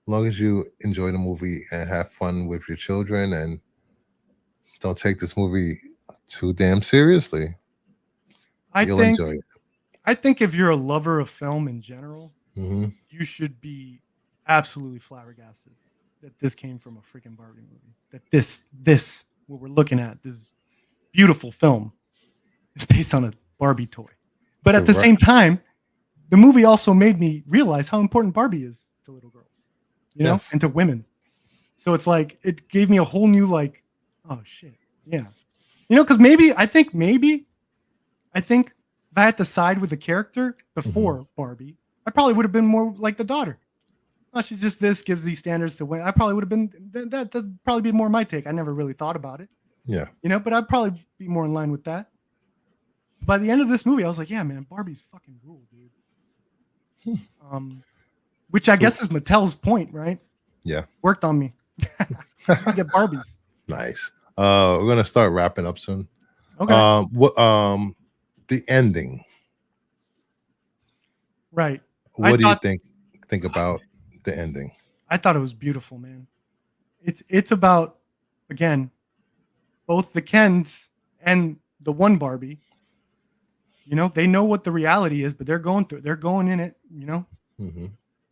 A: long as you enjoy the movie and have fun with your children and don't take this movie too damn seriously. You'll enjoy it.
B: I think if you're a lover of film in general,
A: Mm-hmm.
B: you should be absolutely flabbergasted that this came from a freaking Barbie movie. That this what we're looking at, this beautiful film, is based on a Barbie toy. But at the same time, the movie also made me realize how important Barbie is to little girls, you know, and to women. So it's like it gave me a whole new like, oh shit, yeah, you know, because I think if I had to side with the character before Barbie, I probably would have been more like the daughter. Oh, she's just this, gives these standards to women. I probably would have been that'd probably be more my take. I never really thought about it.
A: Yeah.
B: You know, but I'd probably be more in line with that. By the end of this movie, I was like, yeah, man, Barbie's fucking rule, dude. Which I guess is Mattel's point, right?
A: Yeah.
B: Worked on me. Get Barbies.
A: Nice. We're gonna start wrapping up soon.
B: Okay.
A: The ending.
B: Right.
A: What do you think about the ending?
B: I thought it was beautiful, man. It's about, again, both the Kens and the one Barbie. You know, they know what the reality is, but they're going in it, you know.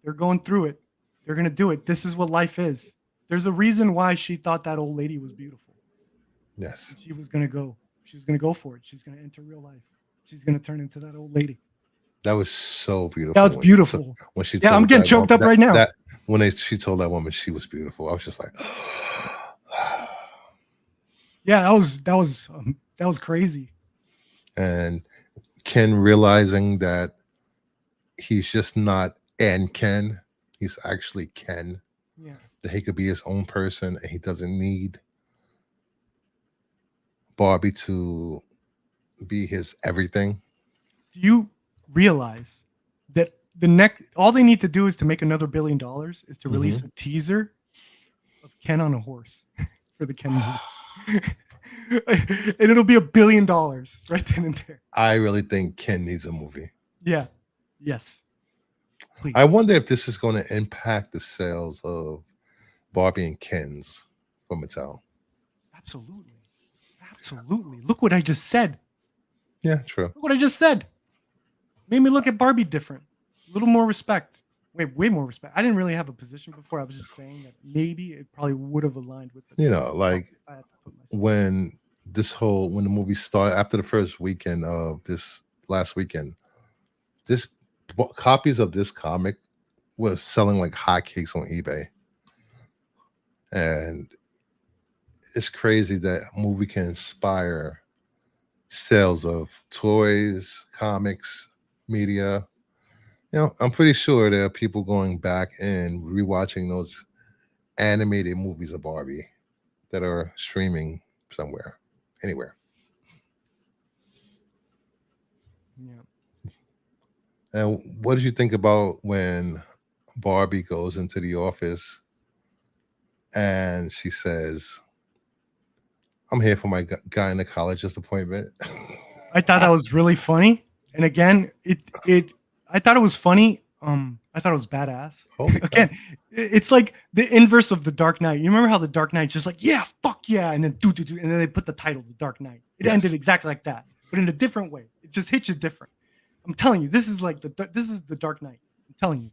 B: They're going through it. They're gonna do it. This is what life is. There's a reason why she thought that old lady was beautiful.
A: Yes.
B: She was gonna go for it. She's gonna enter real life. She's gonna turn into that old lady.
A: That was so beautiful.
B: That was beautiful.
A: When she
B: I'm getting choked up right now.
A: She told that woman she was beautiful, I was just like,
B: yeah, that was crazy.
A: And Ken realizing that he's just not Ken, he's actually Ken.
B: Yeah.
A: That he could be his own person and he doesn't need Barbie to be his everything.
B: Do you realize that all they need to do is to make another $1 billion is to release a teaser of Ken on a horse for the Ken movie? And it'll be $1 billion right then and there.
A: I really think Ken needs a movie.
B: Yeah. Yes. Please.
A: I wonder if this is going to impact the sales of Barbie and Kens for Mattel.
B: Absolutely. Look what I just said.
A: Yeah, true.
B: Look what I just said. Made me look at Barbie different. A little more respect. Way more respect. I didn't really have a position before. I was just saying that maybe it probably would have aligned with the,
A: you know, like when the movie started after the first weekend of this last weekend, copies of this comic was selling like hotcakes on eBay. And it's crazy that a movie can inspire sales of toys, comics, media. You know, I'm pretty sure there are people going back and rewatching those animated movies of Barbie that are streaming somewhere, anywhere.
B: Yeah.
A: And what did you think about when Barbie goes into the office and she says, "I'm here for my gynecologist appointment"?
B: I thought that was really funny. And again, I thought it was funny. I thought it was badass. Again, it's like the inverse of The Dark Knight. You remember how The Dark Knight's just like, yeah, fuck yeah, and then and then they put the title The Dark Knight. It ended exactly like that, but in a different way. just hits you different. I'm telling you, this is like this is the Dark Knight. I'm telling you,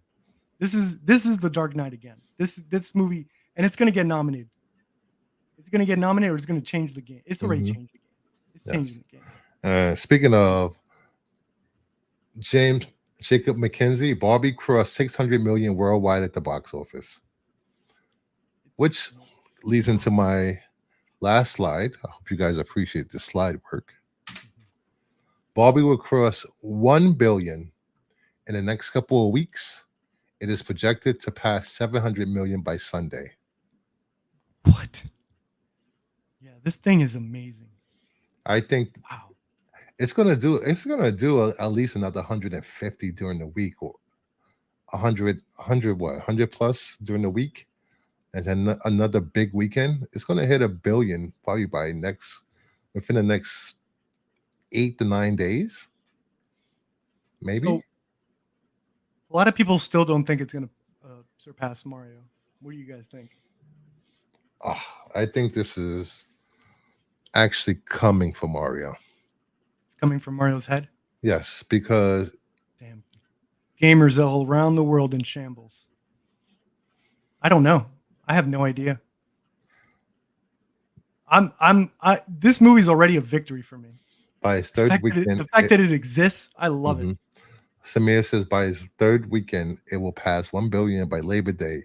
B: this is the Dark Knight again. This movie, and it's gonna get nominated. It's gonna get nominated, or it's gonna change the game. It's already changed the game. It's changing the game.
A: Speaking of James Jacob McKenzie, Barbie crossed 600 million worldwide at the box office, which leads into my last slide. I hope you guys appreciate this slide work. Barbie will cross 1 billion in the next couple of weeks. It is projected to pass 700 million by Sunday.
B: What? Yeah, this thing is amazing.
A: I think
B: Wow.
A: it's gonna do at least another 150 during the week, or 100 plus during the week, and then another big weekend. It's gonna hit 1 billion probably within the next 8 to 9 days, maybe.
B: So, a lot of people still don't think it's gonna surpass Mario. What do you guys think?
A: I think this is actually coming for Mario.
B: It's coming from Mario's head.
A: Yes, because
B: Damn, gamers all around the world in shambles. I don't know. I have no idea. This movie's already a victory for me.
A: by his third weekend,
B: The fact that it exists, I love it.
A: Samir says by his third weekend, it will pass 1 billion. By Labor Day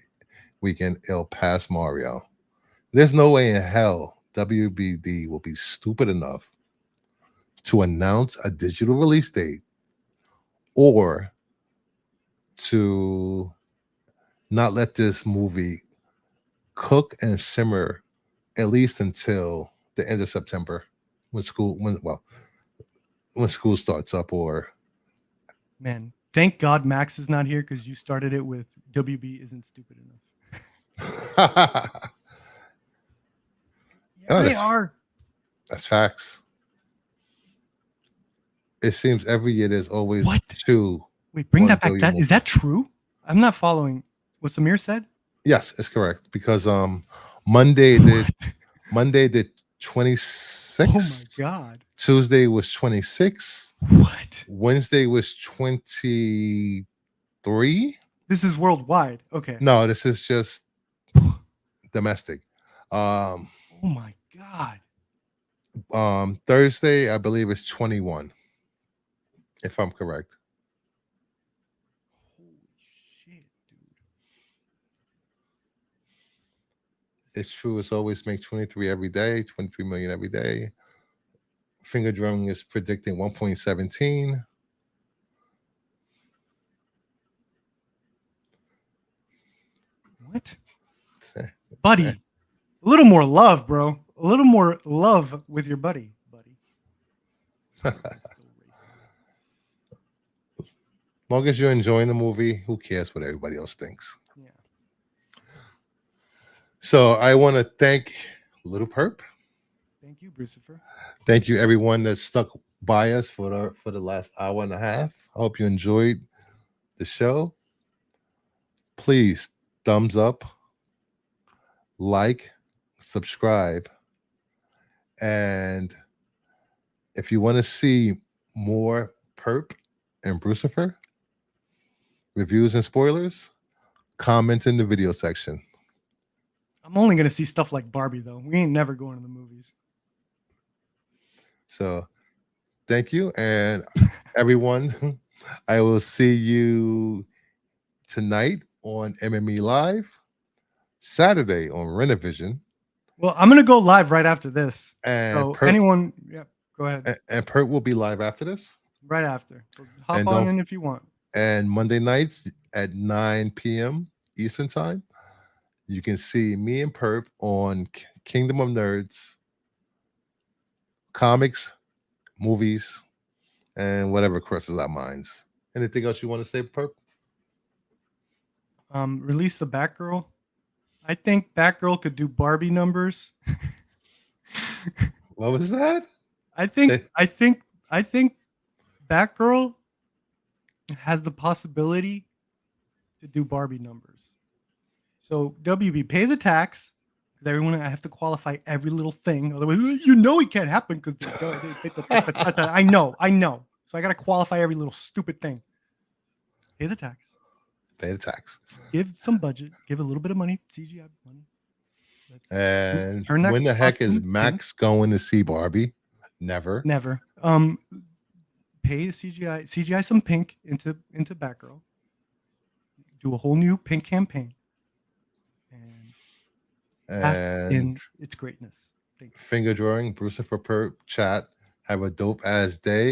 A: weekend, it'll pass Mario. There's no way in hell WBD will be stupid enough to announce a digital release date or to not let this movie cook and simmer at least until the end of September when school starts up. Or
B: Man, thank God Max is not here because you started it with WB isn't stupid enough. Yeah, they are.
A: That's facts. It seems every year there's always two.
B: Wait, bring that back. Is that true? I'm not following what Samir said.
A: Yes, it's correct because Monday the 26th.
B: Oh my God.
A: Tuesday was 26.
B: What?
A: Wednesday was 23.
B: This is worldwide. Okay.
A: No, this is just domestic.
B: Oh my God.
A: Thursday, I believe, is 21, if I'm correct.
B: Holy shit, dude.
A: It's true. It's always make 23 every day, 23 million every day. Finger drumming is predicting 1.17.
B: What? Buddy. A little more love, bro. A little more love with your buddy.
A: As long as you're enjoying the movie, who cares what everybody else thinks?
B: Yeah.
A: So I want to thank Little Perp.
B: Thank you, BRUCIFER.
A: Thank you, everyone that stuck by us for the last hour and a half. I hope you enjoyed the show. Please, thumbs up, like, subscribe, and if you want to see more Perp and BRUCIFER reviews and spoilers, comment in the video section.
B: I'm only going to see stuff like Barbie, though. We ain't never going to the movies.
A: So thank you. And everyone, I will see you tonight on MME Live, Saturday on Renovision.
B: Well, I'm going to go live right after this.
A: And
B: so anyone, go ahead.
A: And Perp will be live after this?
B: Right after. So hop on in if you want.
A: And Monday nights at 9 p.m. Eastern Time, you can see me and Perp on Kingdom of Nerds, comics, movies, and whatever crosses our minds. Anything else you want to say, Perp?
B: Release the Batgirl. I think Batgirl could do Barbie numbers.
A: What was that?
B: I think Batgirl has the possibility to do Barbie numbers. So WB, pay the tax. Because everyone, I have to qualify every little thing. Otherwise, it can't happen because I know. So So I got to qualify every little stupid thing. Pay the tax.
A: Pay the tax.
B: Give some budget. Give a little bit of money, CGI money. Let's
A: And
B: turn that
A: when the heck is
B: costume
A: Max going to see Barbie? Never.
B: Never. Pay the CGI some pink into Batgirl. Do a whole new pink campaign. And bask in
A: And
B: its greatness. Thank you.
A: finger drawing, BRUCIFER PERP chat. Have a dope ass day.